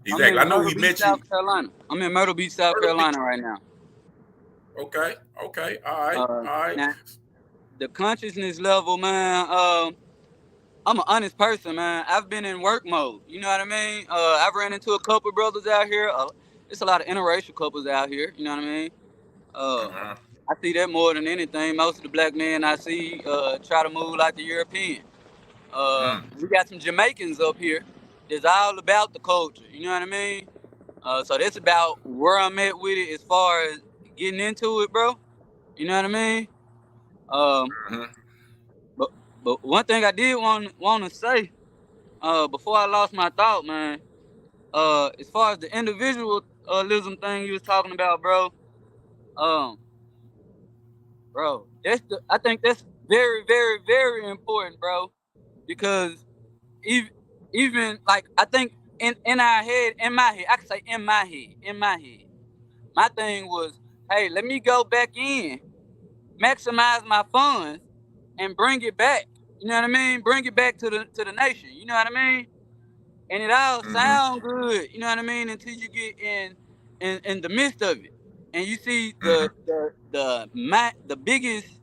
Exactly. I know we met you. South Carolina. I'm in Myrtle Beach, South Carolina right now. Okay. All right. Now, the consciousness level, man. I'm an honest person, man. I've been in work mode. You know what I mean? I've ran into a couple brothers out here. It's a lot of interracial couples out here. You know what I mean? I see that more than anything. Most of the black men I see try to move like the European. We got some Jamaicans up here. It's all about the culture. You know what I mean? So that's about where I'm at with it as far as getting into it, bro. You know what I mean? But one thing I did want to say before I lost my thought, man, as far as the individualism thing you was talking about, bro, I think that's very, very, very important, bro, because even like I think in my head, I can say in my head, my thing was, hey, let me go back in, maximize my funds, and bring it back. You know what I mean? Bring it back to the nation. You know what I mean? And it all sound good. You know what I mean? Until you get in the midst of it, and you see the biggest.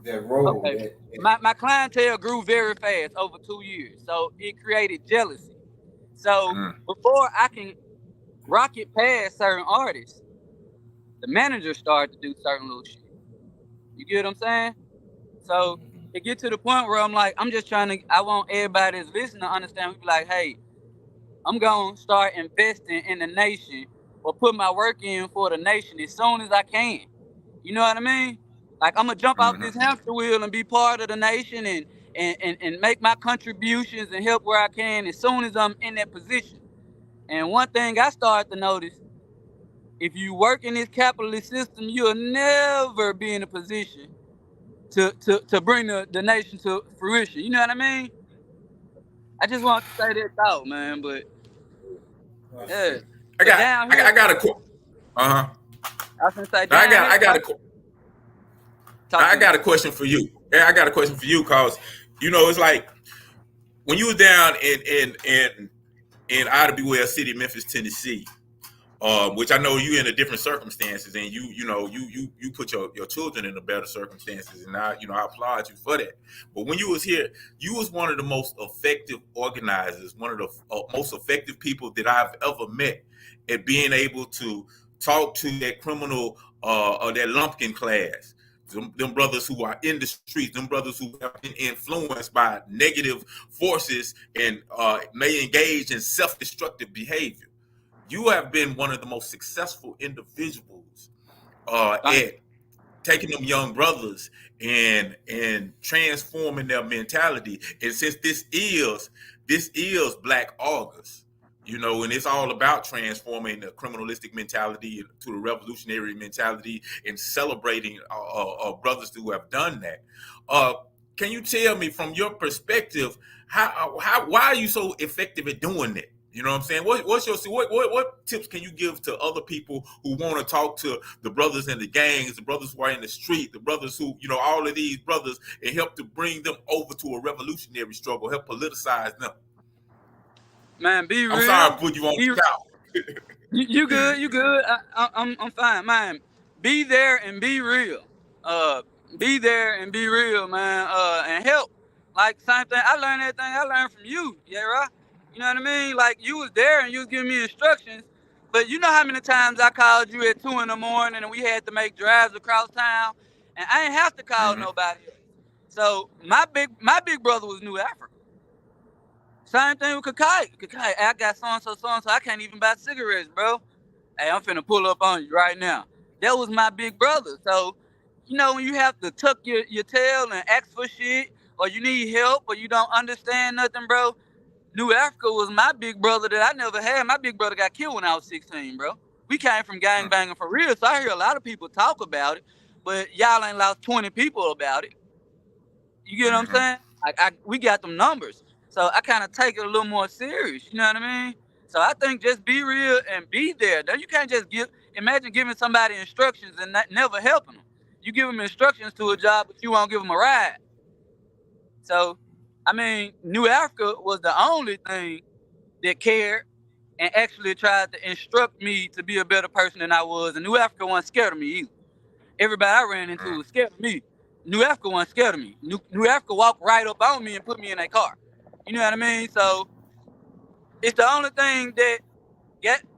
That road. Okay. My clientele grew very fast over 2 years, so it created jealousy. So before I can rocket past certain artists, the manager started to do certain little shit. You get what I'm saying? So it get to the point where I'm like, I want everybody that's listening to understand. We be like, hey, I'm gonna start investing in the nation or put my work in for the nation as soon as I can. You know what I mean? Like I'm gonna jump off this hamster wheel and be part of the nation and make my contributions and help where I can as soon as I'm in that position. And one thing I started to notice, if you work in this capitalist system, you'll never be in a position to bring the nation to fruition. You know what I mean? I just want to say that thought, man. But yeah, I got a quote. I was gonna say, I got a question for you. Yeah, I got a question for you because it's like when you was down in Ida B. Wells City, Memphis, Tennessee. Which I know you in a different circumstances, and you put your children in a better circumstances, and I applaud you for that. But when you was here, you was one of the most effective organizers, one of the most effective people that I've ever met at being able to talk to that criminal or that lumpkin class. Them brothers who are in the streets, them brothers who have been influenced by negative forces and may engage in self-destructive behavior. You have been one of the most successful individuals at taking them young brothers and transforming their mentality. And since this is Black August, and it's all about transforming the criminalistic mentality to the revolutionary mentality and celebrating brothers who have done that. Can you tell me from your perspective why are you so effective at doing that? You know what I'm saying? What tips can you give to other people who want to talk to the brothers in the gangs, the brothers who are in the street, the brothers who, all of these brothers, and help to bring them over to a revolutionary struggle, help politicize them? Man, be real. I'm sorry I put you on the couch. You good. I'm fine, man. Be there and be real. Be there and be real, man. And help. Like same thing. I learned everything I learned from you. Yeah, right. You know what I mean? Like you was there and you was giving me instructions, but you know how many times I called you at 2 a.m. and we had to make drives across town, and I didn't have to call nobody else. So my big brother was New Africa. Same thing with Kakai. Kakai, I got so and so, I can't even buy cigarettes, bro. Hey, I'm finna pull up on you right now. That was my big brother. So, when you have to tuck your tail and ask for shit, or you need help, or you don't understand nothing, bro, New Africa was my big brother that I never had. My big brother got killed when I was 16, bro. We came from gang banging for real, so I hear a lot of people talk about it, but y'all ain't lost 20 people about it. You get what I'm saying? We got them numbers, so I kind of take it a little more serious. You know what I mean? So I think just be real and be there. Now you can't just imagine giving somebody instructions and never helping them. You give them instructions to a job, but you won't give them a ride. So, I mean, New Africa was the only thing that cared and actually tried to instruct me to be a better person than I was. And New Africa wasn't scared of me either. Everybody I ran into was scared of me. New Africa wasn't scared of me. New Africa walked right up on me and put me in a car. You know what I mean? So it's the only thing that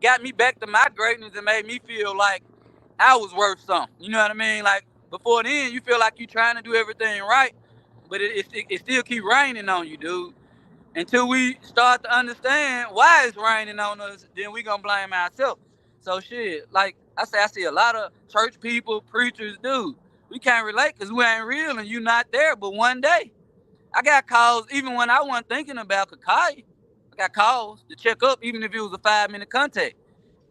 got me back to my greatness and made me feel like I was worth something. You know what I mean? Like before then, you feel like you're trying to do everything right, but it still keep raining on you, dude. Until we start to understand why it's raining on us, then we gonna blame ourselves. So shit, like I see a lot of church people, preachers, dude. We can't relate because we ain't real and you not there. But one day, I got calls even when I wasn't thinking about Kakai. I got calls to check up, even if it was a 5-minute contact.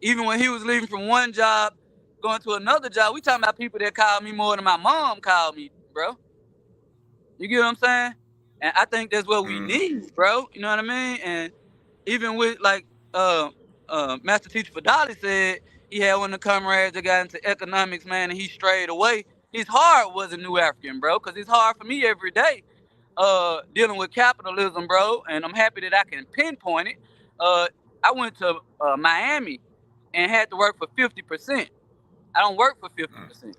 Even when he was leaving from one job, going to another job, we talking about people that called me more than my mom called me, bro. You get what I'm saying? And I think that's what we need, bro. You know what I mean? And even with like Master Teacher Fadali said, he had one of the comrades that got into economics, man, and he strayed away. His heart was a New African, bro, because it's hard for me every day dealing with capitalism, bro. And I'm happy that I can pinpoint it. I went to Miami and had to work for 50%. I don't work for 50%.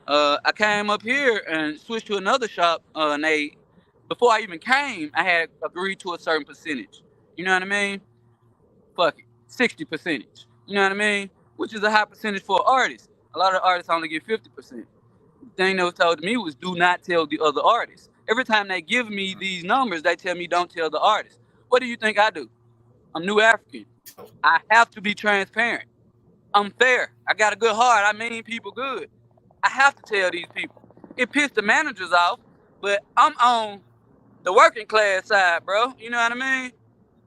I came up here and switched to another shop, and before I even came, I had agreed to a certain percentage. You know what I mean? Fuck it, 60%. You know what I mean? Which is a high percentage for an artist. A lot of artists only get 50%. The thing that was told to me was do not tell the other artists. Every time they give me these numbers, they tell me don't tell the artist. What do you think I do? I'm New African. I have to be transparent. I'm fair. I got a good heart. I mean people good. I have to tell these people. It pissed the managers off, but I'm on the working class side, bro. You know what I mean?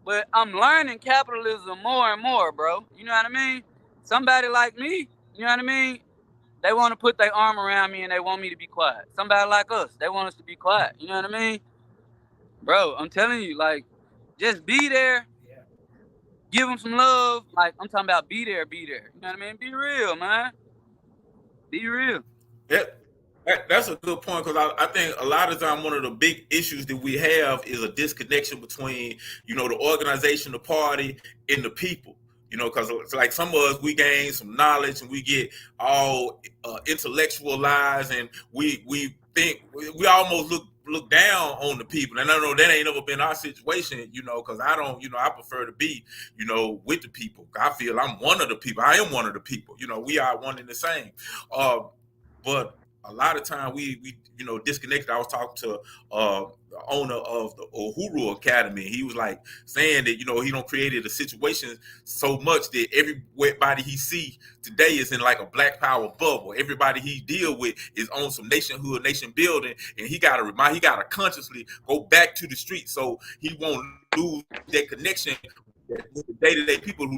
But I'm learning capitalism more and more, bro. You know what I mean? Somebody like me, you know what I mean? They want to put their arm around me and they want me to be quiet. Somebody like us, they want us to be quiet. You know what I mean? Bro, I'm telling you, like, just be there. Give them some love. Like, I'm talking about be there, be there. You know what I mean? Be real, man. Be real. That's a good point because I think a lot of time one of the big issues that we have is a disconnection between the organization, the party, and the people. Because it's like some of us, we gain some knowledge and we get all intellectualized, and we think we almost look down on the people. And I know that ain't never been our situation, because I don't, I prefer to be, with the people. I feel I'm one of the people. I am one of the people. We are one and the same. But a lot of time we disconnected. I was talking to the owner of the Uhuru Academy. He was like saying that he don't created a situation so much that everybody he see today is in like a Black Power bubble. Everybody he deal with is on some nationhood, nation building, and he gotta consciously go back to the street so he won't lose that connection with the day-to-day people who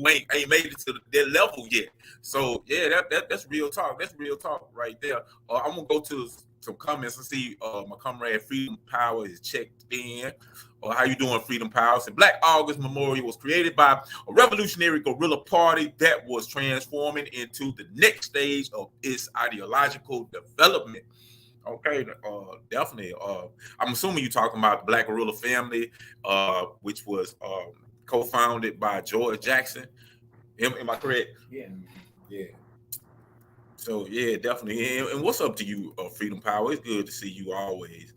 ain't made it to their level yet. So yeah, that's real talk. That's real talk right there. I'm gonna go to some comments and see my comrade Freedom Power is checked in. How you doing, Freedom Power? So Black August Memorial was created by a revolutionary guerrilla party that was transforming into the next stage of its ideological development. Okay, definitely. I'm assuming you're talking about the Black Guerrilla Family, which was co-founded by George Jackson. Am I correct? Yeah. So yeah, definitely. And what's up to you, Freedom Power? It's good to see you always.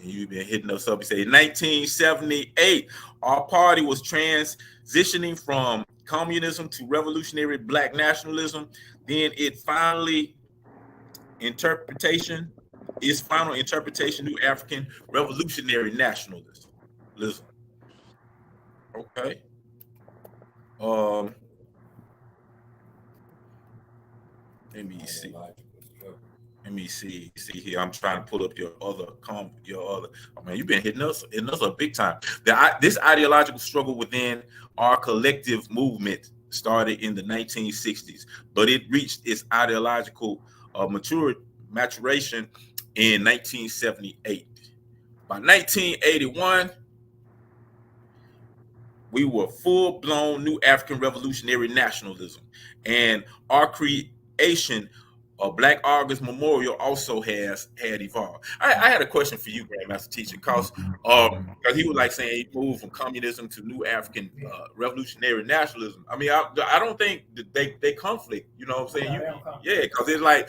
You've been hitting us up. You say 1978, our party was transitioning from communism to revolutionary Black nationalism. Then its final interpretation, New African revolutionary nationalism. Okay. Let me see. Let me see here. I'm trying to pull up your other. Oh man, you've been hitting us up big time. This ideological struggle within our collective movement started in the 1960s, but it reached its ideological maturation in 1978. By 1981, we were full-blown new African revolutionary nationalism, and our creation of Black August Memorial also had evolved. I had a question for you, Grandmaster Teacher, because he was like saying he moved from communism to new African revolutionary nationalism. I mean, I don't think that they conflict. You know what I'm saying? Yeah, because it's like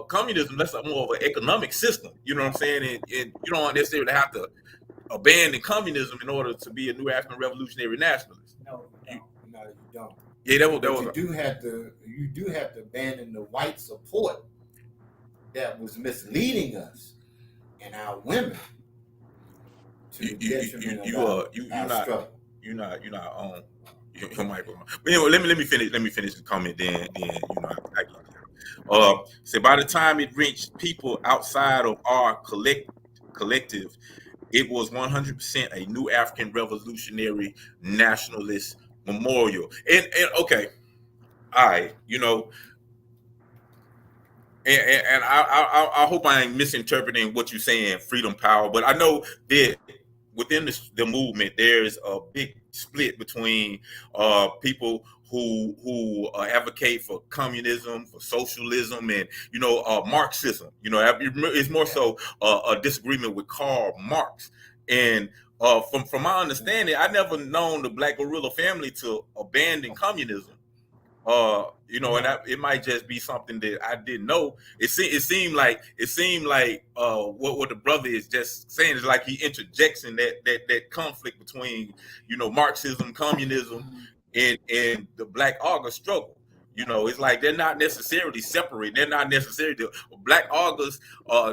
communism. That's more of an economic system. You know what I'm saying? And you don't necessarily have to abandon communism in order to be a new African revolutionary nationalist. No, you don't. Yeah, that was. You do have to abandon the white support that was misleading us and our women to the detriment of our struggle. You're not on your microphone. But anyway, let me finish the comment. Then I get it. So by the time it reached people outside of our collective, it was 100% a new African revolutionary nationalist memorial. And okay, all right, and I hope I ain't misinterpreting what you're saying, freedom, power, but I know that within the movement there's a big split between people who advocate for communism, for socialism, and Marxism. It's more so a disagreement with Karl Marx. And from my understanding, I never known the Black guerrilla family to abandon communism. And it might just be something that I didn't know. It seemed like what the brother is just saying is like he interjects in that conflict between Marxism, communism, and the Black August struggle. It's like they're not necessarily separate. They're not necessarily the Black August,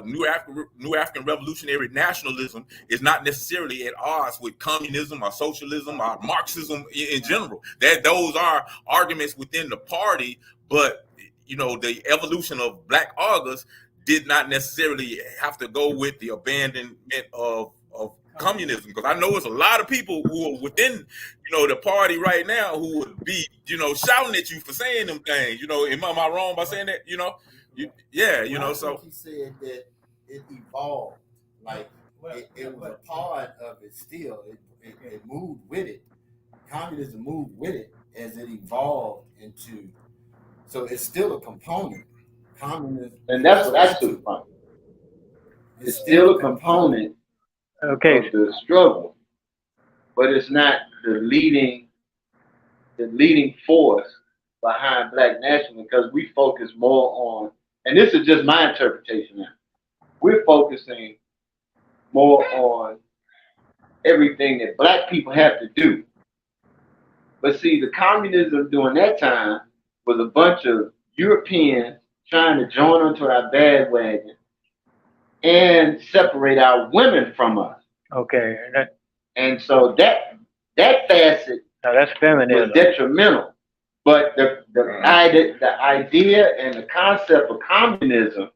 new African revolutionary nationalism is not necessarily at odds with communism or socialism or Marxism in general. Those are arguments within the party, but the evolution of Black August did not necessarily have to go with the abandonment of communism, because I know it's a lot of people who are within the party right now who would be shouting at you for saying them things. Am I wrong by saying that? So he said that it evolved, like it was a part of it. Still, it moved with it. Communism moved with it as it evolved into. So it's still a component. Communism, and that's what I took from it. It's still a component. Okay. Of the struggle, but it's not the leading force behind Black nationalism, because we focus more on, and this is just my interpretation now, we're focusing more on everything that Black people have to do. But see, the communism during that time was a bunch of Europeans trying to join onto our bandwagon and separate our women from us. Okay. And so that facet that's feminism. was detrimental. But the idea and the concept of communism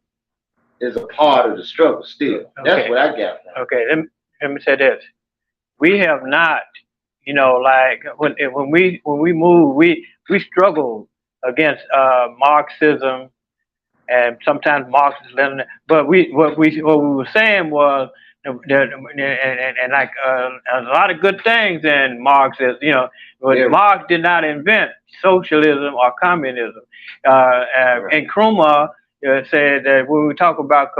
is a part of the struggle still. That's what I got from it. Okay, let me say this. We have not, like when we move, we struggle against Marxism and sometimes Marxism, but what we were saying was and like a lot of good things in Marxism, but Marx did not invent socialism or communism. And Nkrumah said that when we talk about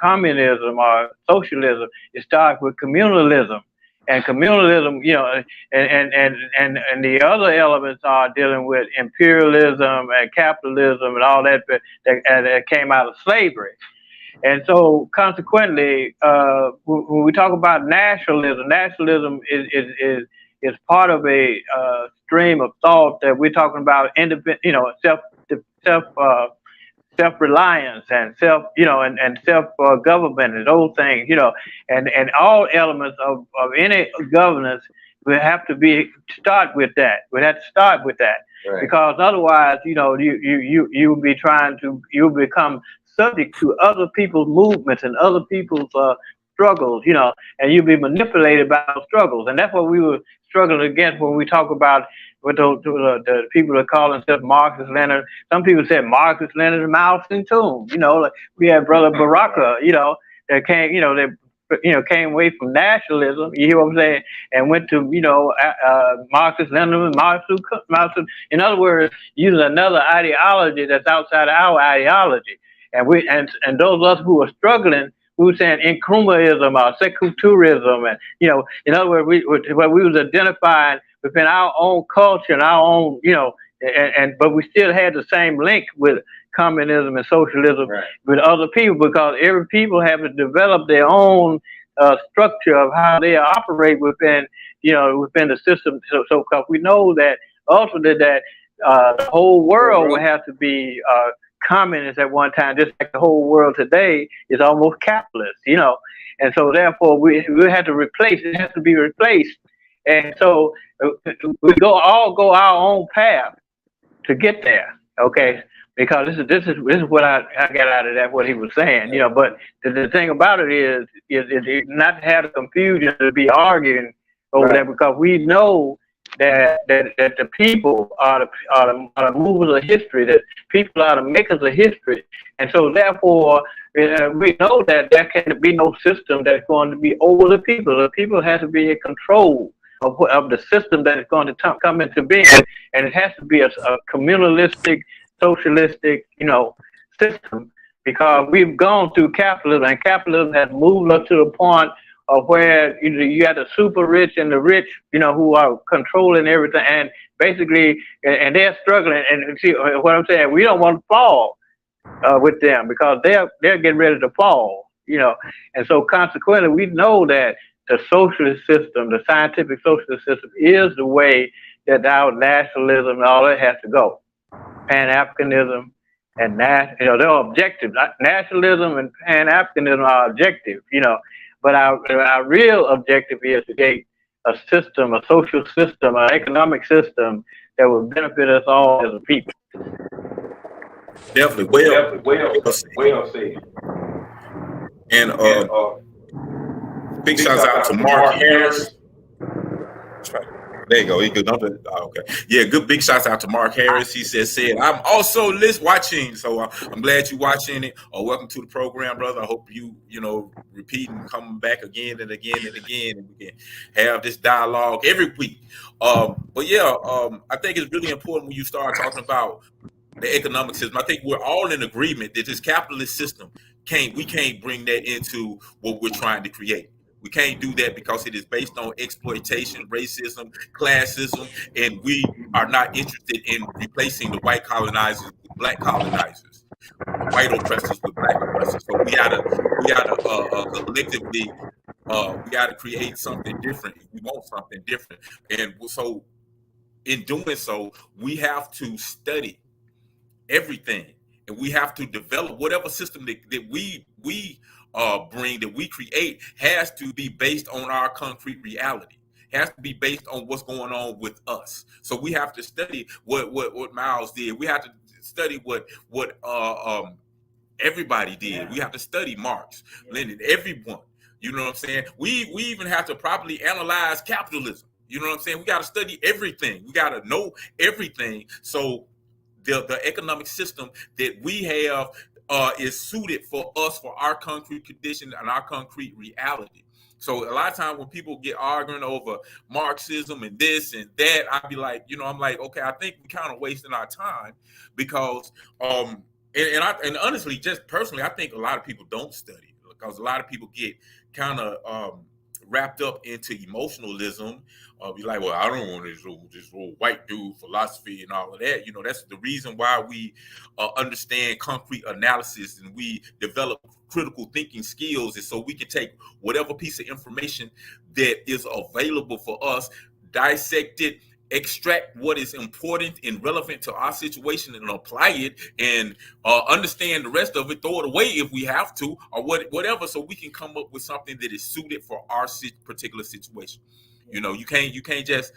communism or socialism, it starts with communalism. And communalism, and the other elements are dealing with imperialism and capitalism and all that came out of slavery. And so consequently, when we talk about nationalism is part of a stream of thought that we're talking about self-reliance and self-government and those things, and all elements of any governance will have to start with that. We have to start with that. Right. Because otherwise, you'll be you'll become subject to other people's movements and other people's struggles, and you'll be manipulated by those struggles. And that's what we were struggling against when we talk about with the people that call themselves Marxist Leninist. Some people said Marxist Leninist, Mao Zedong. Like we had Brother Baraka, that came, came away from nationalism. You hear what I'm saying? And went to, Marxist Leninist, Marxist. In other words, using another ideology that's outside of our ideology. And those of us who were struggling, we were saying Nkrumahism or seculturism, and in other words, we was identifying within our own culture and our own, but we still had the same link with communism and socialism with other people, because every people have to develop their own structure of how they operate within the system. So because we know that ultimately that the whole world will have to be communist at one time, just like the whole world today is almost capitalist, and so therefore we have to replace it. Has to be replaced, and so we all go our own path to get there. Okay, because this is what I got out of that, what he was saying, But the thing about it is not to have the confusion to be arguing over that, because we know that the people are the movers of history, that people are the makers of history, and so therefore we know that there can be no system that's going to be over the people. The people has to be in control of the system that is going to come into being, and it has to be a communalistic, socialistic, system, because we've gone through capitalism, and capitalism has moved us to the point of where you got the super rich and the rich, who are controlling everything, and basically, and they're struggling. And see what I'm saying? We don't want to fall with them, because they're getting ready to fall, And so consequently, we know that the socialist system, the scientific socialist system, is the way that our nationalism and all that has to go. Pan-Africanism and they're objective. Nationalism and Pan-Africanism are objective, But our real objective is to get a system, a social system, an economic system that will benefit us all as a people. Definitely. Well said. And big shouts out to Mark Harris. There you go. He could dump it. Okay. Yeah, good big shouts out to Mark Harris. He said, I'm also watching. So I'm glad you're watching it. Welcome to the program, brother. I hope you repeat and come back again and again and again, and we can have this dialogue every week. But yeah, I think it's really important when you start talking about the economic system. I think we're all in agreement that this capitalist system we can't bring that into what we're trying to create. We can't do that because it is based on exploitation, racism, classism, and we are not interested in replacing the white colonizers with black colonizers, white oppressors with black oppressors. So we gotta collectively, we gotta create something different. We want something different, and so in doing so, we have to study everything, and we have to develop whatever system that we bring, that we create, has to be based on our concrete reality, has to be based on what's going on with us. So we have to study what Miles did. We have to study what everybody did. We have to study Marx, Lenin, everyone. You know what I'm saying? We even have to properly analyze capitalism. You know what I'm saying? We got to study everything. We got to know everything. So the economic system that we have is suited for us, for our concrete condition and our concrete reality. So a lot of times when people get arguing over Marxism and this and that, I'd be like, I'm like, okay, I think we kind of wasting our time, because and honestly, just personally, I think a lot of people don't study, because a lot of people get kind of wrapped up into emotionalism. Be like, well, I don't want this old white dude philosophy and all of that. That's the reason why we understand concrete analysis and we develop critical thinking skills, is so we can take whatever piece of information that is available for us, dissect it, extract what is important and relevant to our situation, and apply it, and understand the rest of it, throw it away if we have to, or whatever, so we can come up with something that is suited for our particular situation. You know, you can't just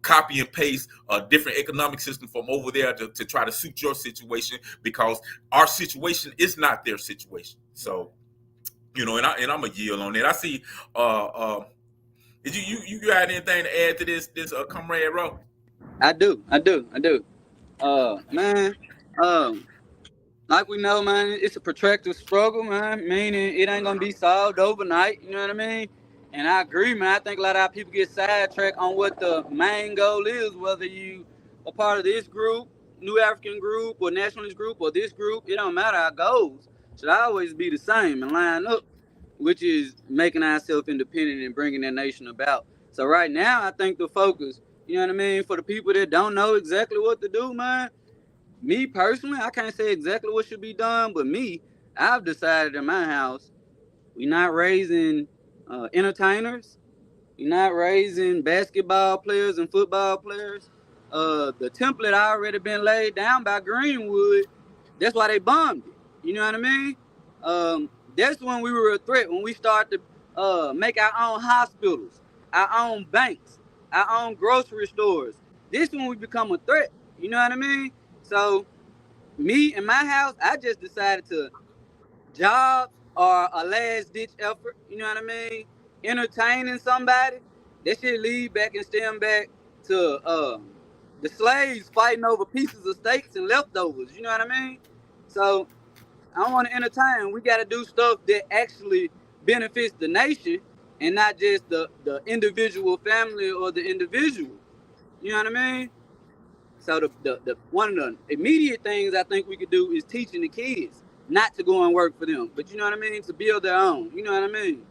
copy and paste a different economic system from over there to try to suit your situation, because our situation is not their situation. So, you know, and I'm a yield on it. I see. Did you got anything to add to this comrade Ro? I do. Man, like we know, man, it's a protracted struggle, man. Meaning it ain't gonna be solved overnight. You know what I mean? And I agree, man. I think a lot of our people get sidetracked on what the main goal is, whether you a part of this group, New African group, or Nationalist group, or this group. It don't matter. Our goals should always be the same and line up, which is making ourselves independent and bringing that nation about. So right now, I think the focus, you know what I mean, for the people that don't know exactly what to do, man. Me personally, I can't say exactly what should be done, but me, I've decided in my house, we're not raising entertainers. We're not raising basketball players and football players. The template already been laid down by Greenwood. That's why they bombed it. You know what I mean? That's when we were a threat, when we started to make our own hospitals, our own banks, our own grocery stores. This when we become a threat. You know what I mean? So me and my house, I just decided to jobs are a last ditch effort. You know what I mean? Entertaining somebody, that should lead back and stem back to the slaves fighting over pieces of steaks and leftovers. You know what I mean? So I don't want to entertain. We got to do stuff that actually benefits the nation and not just the individual family or the individual. You know what I mean? So the one of the immediate things I think we could do is teaching the kids not to go and work for them, but you know what I mean, to build their own. You know what I mean?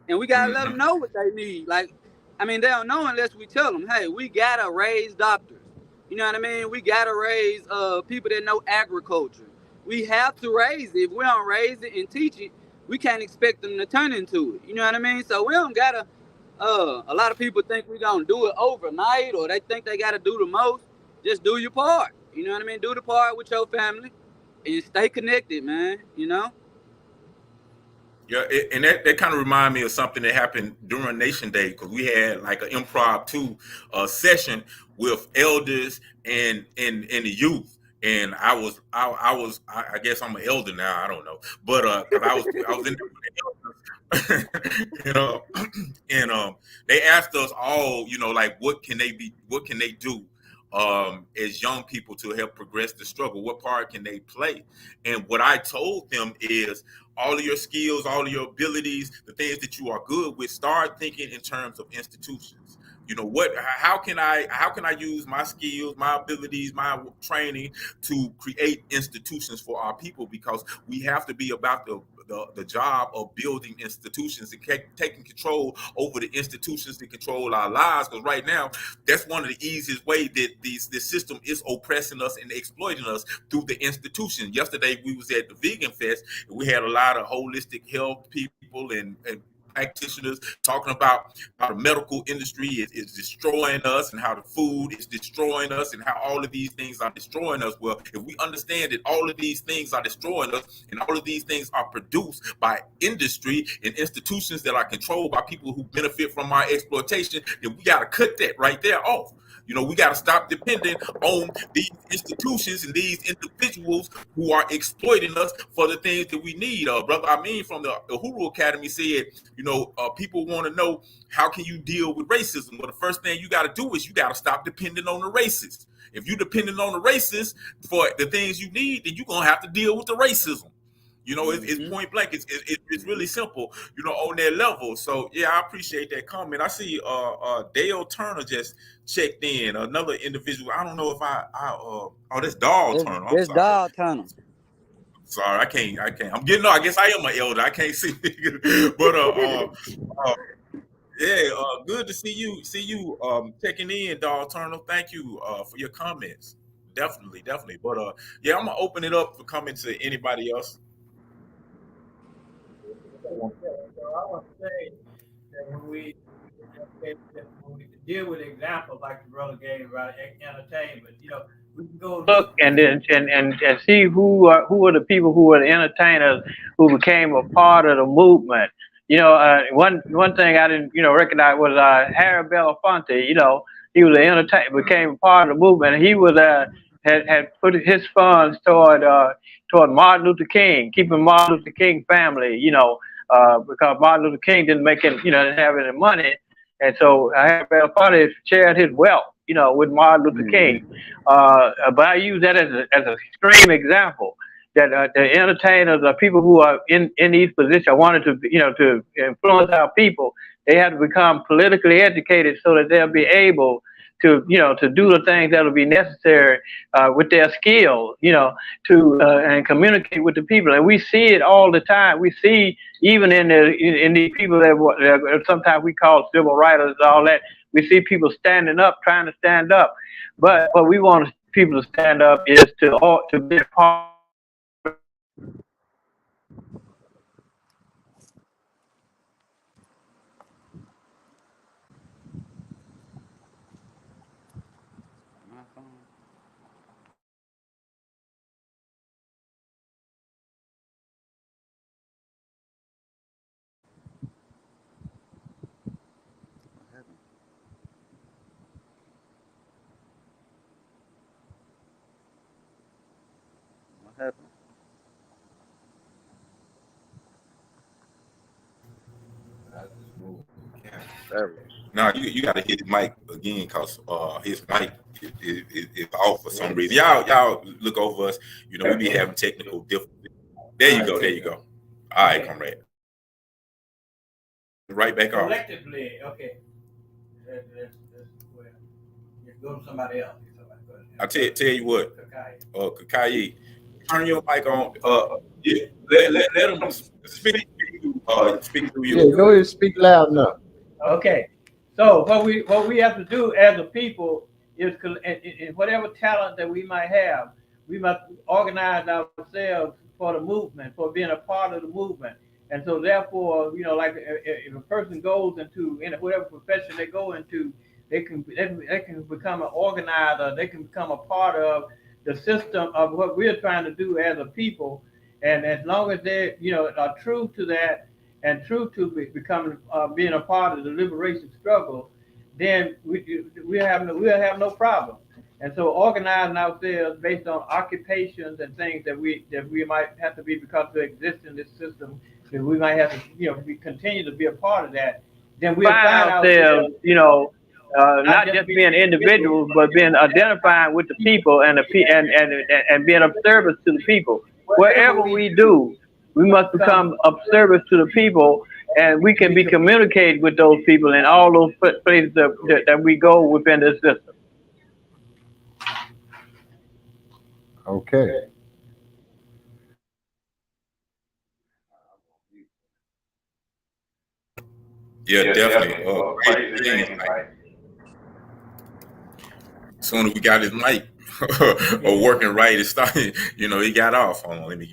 And we gotta let them know what they need. Like, I mean, they don't know unless we tell them, hey, we gotta raise doctors. You know what I mean? We gotta raise people that know agriculture. We have to raise it. If we don't raise it and teach it, we can't expect them to turn into it. You know what I mean? So we don't gotta. A lot of people think we're gonna do it overnight, or they think they gotta do the most. Just do your part. You know what I mean? Do the part with your family and stay connected, man. You know? Yeah, and that kind of remind me of something that happened during Nation Day, because we had like an impromptu session with elders and the youth. And I guess I'm an elder now. I don't know, but because I was in there with the elders, you know, and they asked us all, you know, like what can they do as young people to help progress the struggle? What part can they play? And what I told them is, all of your skills, all of your abilities, the things that you are good with, start thinking in terms of institutions. You know, how can I use my skills, my abilities, my training to create institutions for our people? Because we have to be about the job of building institutions and taking control over the institutions that control our lives. Because right now, that's one of the easiest ways that this system is oppressing us and exploiting us, through the institution. Yesterday, we was at the Vegan Fest, and we had a lot of holistic health people and practitioners talking about how the medical industry is destroying us, and how the food is destroying us, and how all of these things are destroying us. Well, if we understand that all of these things are destroying us, and all of these things are produced by industry and institutions that are controlled by people who benefit from our exploitation, then we got to cut that right there off. You know, we got to stop depending on these institutions and these individuals who are exploiting us for the things that we need. Brother Amin from the Uhuru Academy said, you know, people want to know, how can you deal with racism? Well, the first thing you got to do is you got to stop depending on the racists. If you're depending on the racists for the things you need, then you're going to have to deal with the racism. You know, it's point blank. It's really simple, you know, on that level. So yeah, I appreciate that comment. I see Dale Turner just checked in. Another individual. I don't know if that's Dahl Turner. I'm It's sorry. Dahl Turner. Sorry, I can't. I'm getting. No, I guess I am an elder. I can't see. But yeah, good to see you. Checking in, Dahl Turner. Thank you for your comments. Definitely. But yeah, I'm gonna open it up for comments to anybody else. So I want to say that when we deal with examples like the brother gave about entertainment, you know, we can go look and then and see who are the people who are the entertainers who became a part of the movement. One thing I didn't recognize was Harry Belafonte. He was an entertainer, became a part of the movement. And he was had put his funds toward Martin Luther King, keeping Martin Luther King family. Because Martin Luther King didn't make it, didn't have any money, and so Harry Belafonte shared his wealth, with Martin Luther King. But I use that as an extreme example that the entertainers or people who are in these positions wanted to influence our people. They have to become politically educated so that they'll be able to do the things that will be necessary with their skills, to and communicate with the people. And we see it all the time. We see even in the people that sometimes we call civil writers and all that. We see people standing up, trying to stand up. But what we want people to stand up is to be a part. My phone. What happened? What happened? I just moved. Yeah. There we Now you got to hit the mic again because his mic is off for some reason. Y'all look over us. We be having technical difficulties. There you go. There you go. All right, comrade. Right back off. Collectively, okay. Well, you go to somebody else. I tell you what. Okay. Kakai, turn your mic on. Yeah, let them speak. Speak through you. Yeah, go ahead and speak loud enough. Okay. So what we have to do as a people is in whatever talent that we might have, we must organize ourselves for the movement, for being a part of the movement. And so therefore, like if a person goes into whatever profession they go into, they can become an organizer, they can become a part of the system of what we're trying to do as a people. And as long as they are true to that and true to becoming being a part of the liberation struggle, then we'll have no problem. And so organizing ourselves based on occupations and things that we might have to be because we exist in this system, that we might have to we continue to be a part of that. Then we find ourselves not just being individuals, but being identifying with the people and being of service to the people. Wherever we do, we must become of service to the people, and we can be communicated with those people in all those places that we go within this system. Okay. Yeah, definitely. Crazy things, like, as soon as we got his mic or working right, it started. He got off. Hold on, let me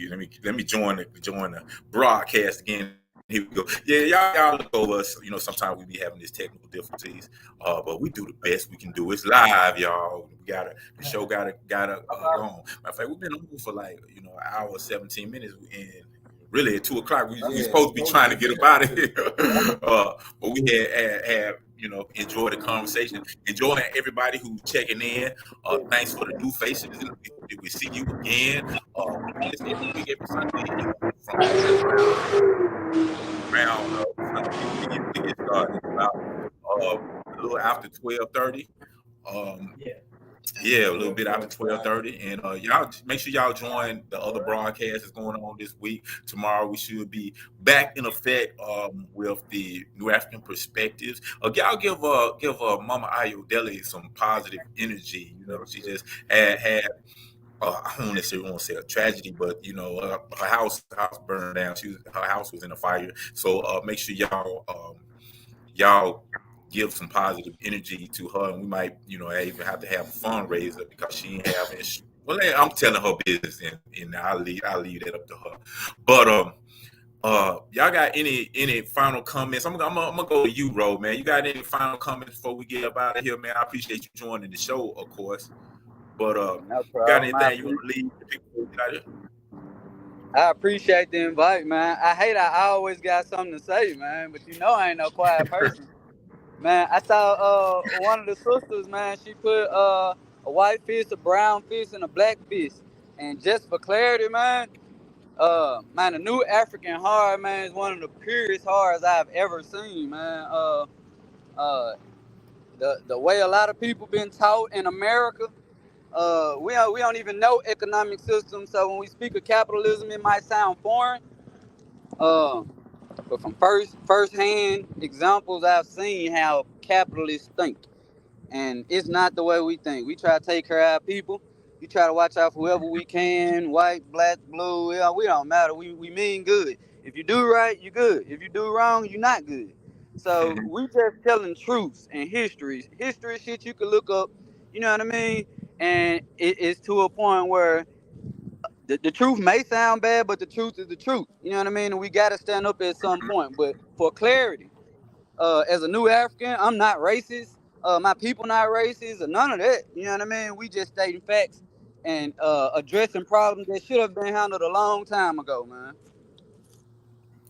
join the broadcast again. Here we go. Yeah, y'all look over us. Sometimes we be having these technical difficulties, but we do the best we can do. It's live, y'all. The show gotta go on. Matter of fact, we've been on for like an hour, 17 minutes, and really at 2:00 we supposed to be trying to get up out of here. But we had enjoy the conversation, enjoying everybody who's checking in. Thanks for the new faces. We see you again. It's every week, every Sunday, from around we get started about a little after 12:30. Yeah, a little bit after 12:30, and y'all make sure y'all join the other broadcasts that's going on this week. Tomorrow we should be back in effect with the New African perspectives. Y'all give Mama Ayodele some positive energy. She just had I don't necessarily want to say a tragedy, but her house burned down. Her house was in a fire. So make sure y'all give some positive energy to her, and we might, even have to have a fundraiser because she ain't having. Well, I'm telling her business, and I'll leave that up to her. But y'all got any final comments? I'm gonna go to you, Ro, man. You got any final comments before we get up out of here, man? I appreciate you joining the show, of course. But No got problem. anything you want to leave the people who got it? I appreciate the invite, man. I always got something to say, man, but you know I ain't no quiet person. Man, I saw one of the sisters, man, she put a white fish, a brown fish, and a black fish. And just for clarity, man, man, the new African horror, man, is one of the purest horrors I've ever seen, man. Uh, the way a lot of people been taught in America, we don't even know economic system. So when we speak of capitalism, it might sound foreign. Uh, but from first hand examples, I've seen how capitalists think, and it's not the way we think. We try to take care of our people. We try to watch out for whoever we can, white, black, blue. Yeah, we don't matter. We mean good. If you do right, you good. If you do wrong, you're not good. So we just telling truths and histories. History shit you can look up. You know what I mean? And it's to a point where the truth may sound bad, but the truth is the truth. You know what I mean? And we got to stand up at some point. But for clarity, as a new African, I'm not racist. My people not racist or none of that. You know what I mean? We just stating facts and addressing problems that should have been handled a long time ago, man.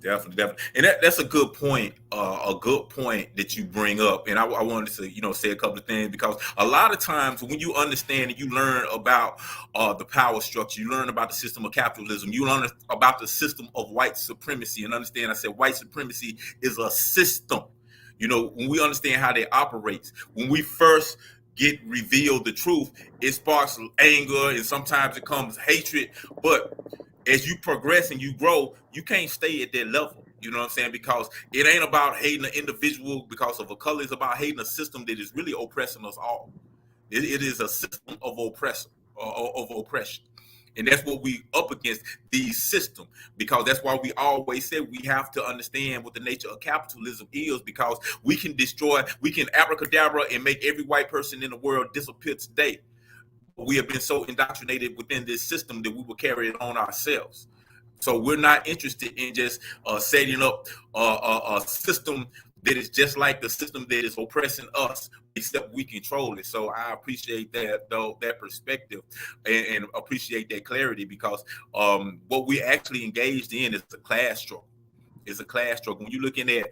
Definitely. And that's a good point. A good point that you bring up. And I wanted to, say a couple of things, because a lot of times when you understand and you learn about the power structure, you learn about the system of capitalism, you learn about the system of white supremacy, and understand, I said white supremacy is a system. When we understand how they operate, when we first get revealed the truth, it sparks anger, and sometimes it comes hatred. But as you progress and you grow, you can't stay at that level. You know what I'm saying? Because it ain't about hating an individual because of a color. It's about hating a system that is really oppressing us all. It is a system of oppression. And that's what we up against, the system, because that's why we always said we have to understand what the nature of capitalism is, because we can abracadabra and make every white person in the world disappear today. We have been so indoctrinated within this system that we will carry it on ourselves. So we're not interested in just setting up a system that is just like the system that is oppressing us, except we control it. So I appreciate that, though, that perspective, and appreciate that clarity, because what we actually engaged in is a class struggle. It's a class struggle. When you're looking at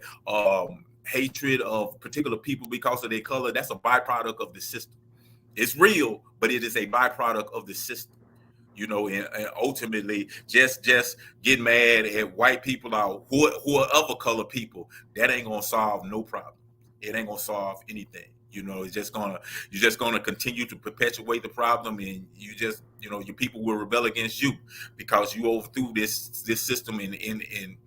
hatred of particular people because of their color, that's a byproduct of the system. It's real, but it is a byproduct of the system, and ultimately just get mad at white people or who are other color people. That ain't gonna solve no problem. It ain't gonna solve anything. You're just gonna continue to perpetuate the problem, and your people will rebel against you because you overthrew this system and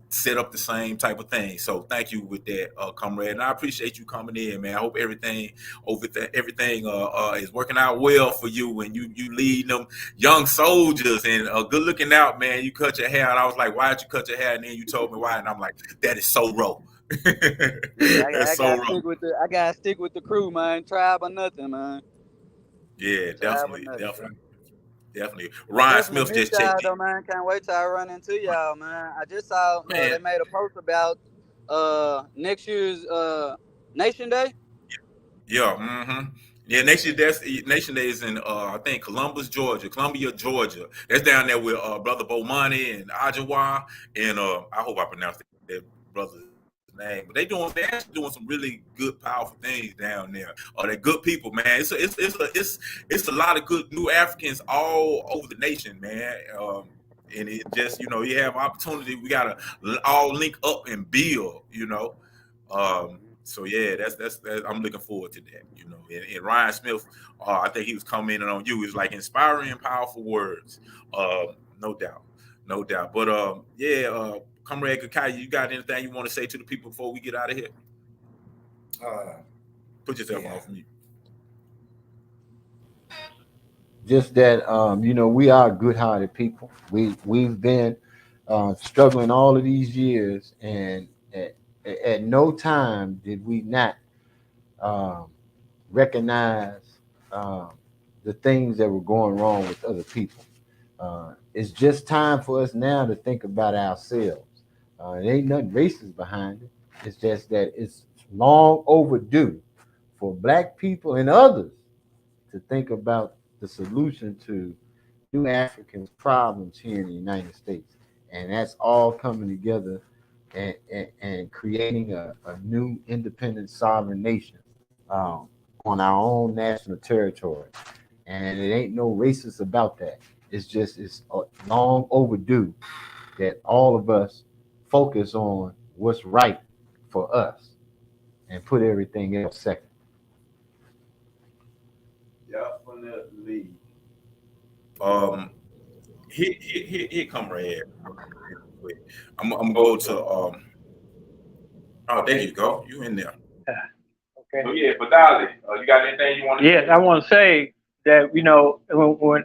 set up the same type of thing. So thank you with that, comrade, and I appreciate you coming in, man. I hope everything is working out well for you, and you lead them young soldiers, and good looking out, man. You cut your hair, and I was like, why did you cut your hair? And then you told me why, and I'm like, that is so raw. Yeah, I gotta stick with the crew, man. Tribe or nothing, man. Yeah, Tribe definitely. I Ryan definitely Smith miss just y'all checked in. though, man. Can't wait till I run into y'all, man. I just saw Man, they made a post about next year's Nation Day. yeah, yeah. Nation Day is in I think Columbia, Georgia. That's down there with brother Bomani and Ajawa, and I hope I pronounced that brother's name. But they're actually doing some really good, powerful things down there. They're good people, man. It's a lot of good new Africans all over the nation, man. And it just you have opportunity. We gotta all link up and build. So yeah, that's I'm looking forward to that. And Ryan Smith, I think he was commenting on you. It's like inspiring and powerful words. No doubt, no doubt. But yeah, comrade Kakai, you got anything you want to say to the people before we get out of here? Put yourself Yeah. off mute. Just that we are good-hearted people. We've been struggling all of these years, and at no time did we not um, recognize the things that were going wrong with other people. It's just time for us now to think about ourselves. It ain't nothing racist behind it. It's just that it's long overdue for Black people and others to think about the solution to new Africans' problems here in the United States. And that's all coming together and creating a new independent sovereign nation on our own national territory. And it ain't no racist about that. It's long overdue that all of us focus on what's right for us and put everything else second. Definitely. Here come Red. I'm gonna go to oh, there you go. You in there. Okay. So yeah, but Dolly, you got anything you want to Yes, I want to say that, you know, when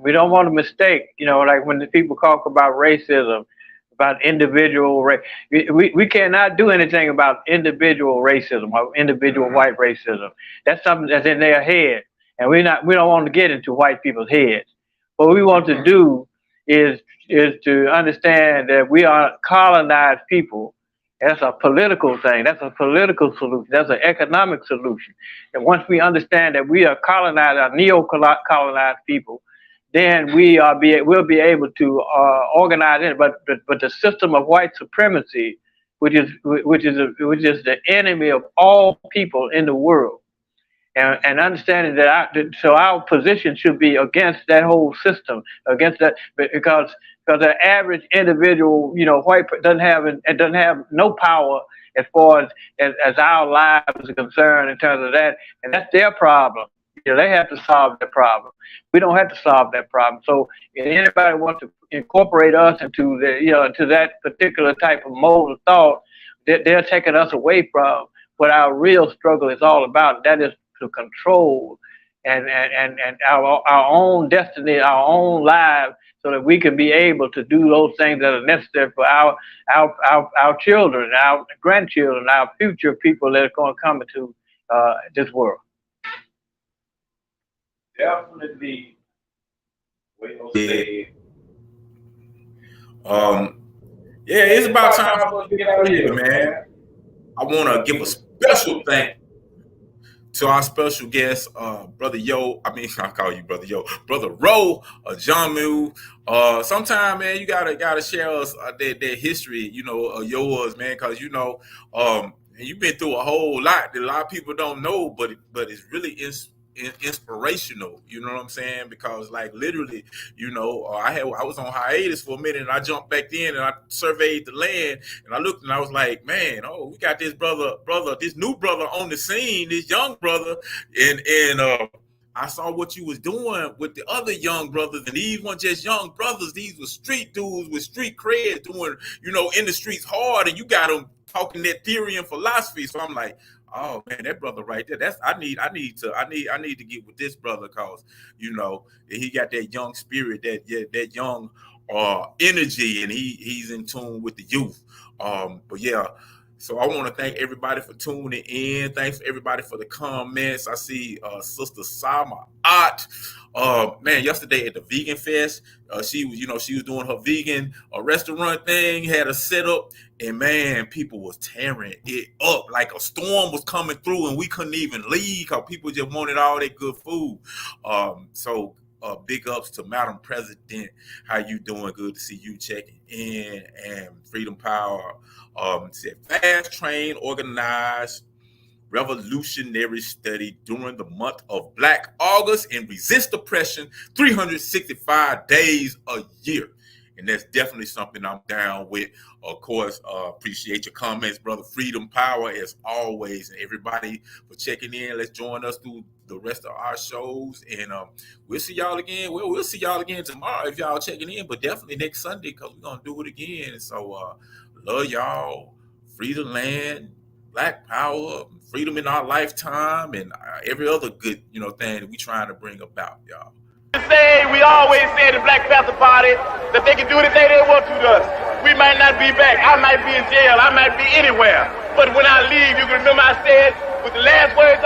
we don't want to mistake, you know, like when the people talk about racism, about individual race, we cannot do anything about individual racism or individual white racism. That's something that's in their head, and we don't want to get into white people's heads. What we want to do is to understand that we are colonized people. That's a political thing. That's a political solution. That's an economic solution. And once we understand that we are colonized, are neo-colonized people, then we'll be able to organize it. But the system of white supremacy, which is the enemy of all people in the world, and understanding that our position should be against that whole system, against that, because the average individual, you know, white doesn't have no power as far as our lives are concerned in terms of that, and that's their problem. You know, they have to solve their problem. We don't have to solve that problem. So if anybody wants to incorporate us into into that particular type of mode of thought, they're taking us away from what our real struggle is all about. That is to control and our own destiny, our own lives, so that we can be able to do those things that are necessary for our children, our grandchildren, our future people that are going to come into this world. definitely wait on Yeah. stage? Yeah, it's about time for us to get out of here, man. I want to give a special thank to our special guest, Brother Yo. I mean, I call you Brother Yo, Brother Ro, Jamu. Sometime, man, you gotta share us their history, you know, yours, man, because you know, you've been through a whole lot that a lot of people don't know, but it's really inspirational. You know what I'm saying? Because like literally, you know, I was on hiatus for a minute, and I jumped back in and I surveyed the land, and I looked and I was like, man, oh, we got this this new brother on the scene, this young brother, and I saw what you was doing with the other young brothers, and these weren't just young brothers; these were street dudes with street cred, doing, you know, in the streets hard, and you got them talking that theory and philosophy. So I'm like, oh man, that brother right there. I need to get with this brother, cause you know he got that young spirit, that young energy, and he's in tune with the youth. But yeah, so I want to thank everybody for tuning in. Thanks for everybody for the comments. I see Sister Sama Ott. Man, yesterday at the Vegan Fest, she was doing her vegan restaurant thing, had a setup, and man, people was tearing it up like a storm was coming through, and we couldn't even leave because people just wanted all that good food. So big ups to Madam President. How you doing? Good to see you checking in. And Freedom Power said fast train organized revolutionary study during the month of Black August and resist oppression 365 days a year. And that's definitely something I'm down with. Of course, appreciate your comments, Brother Freedom Power, as always. And everybody for checking in. Let's join us through the rest of our shows. And we'll see y'all again. Well, we'll see y'all again tomorrow if y'all checking in. But definitely next Sunday, because we're going to do it again. So love y'all. Free the land. Black power. Freedom in our lifetime. And every other good, thing that we trying to bring about, y'all. We always said in Black Panther Party that they can do anything they want to us. We might not be back. I might be in jail. I might be anywhere. But when I leave, you can remember I said with the last words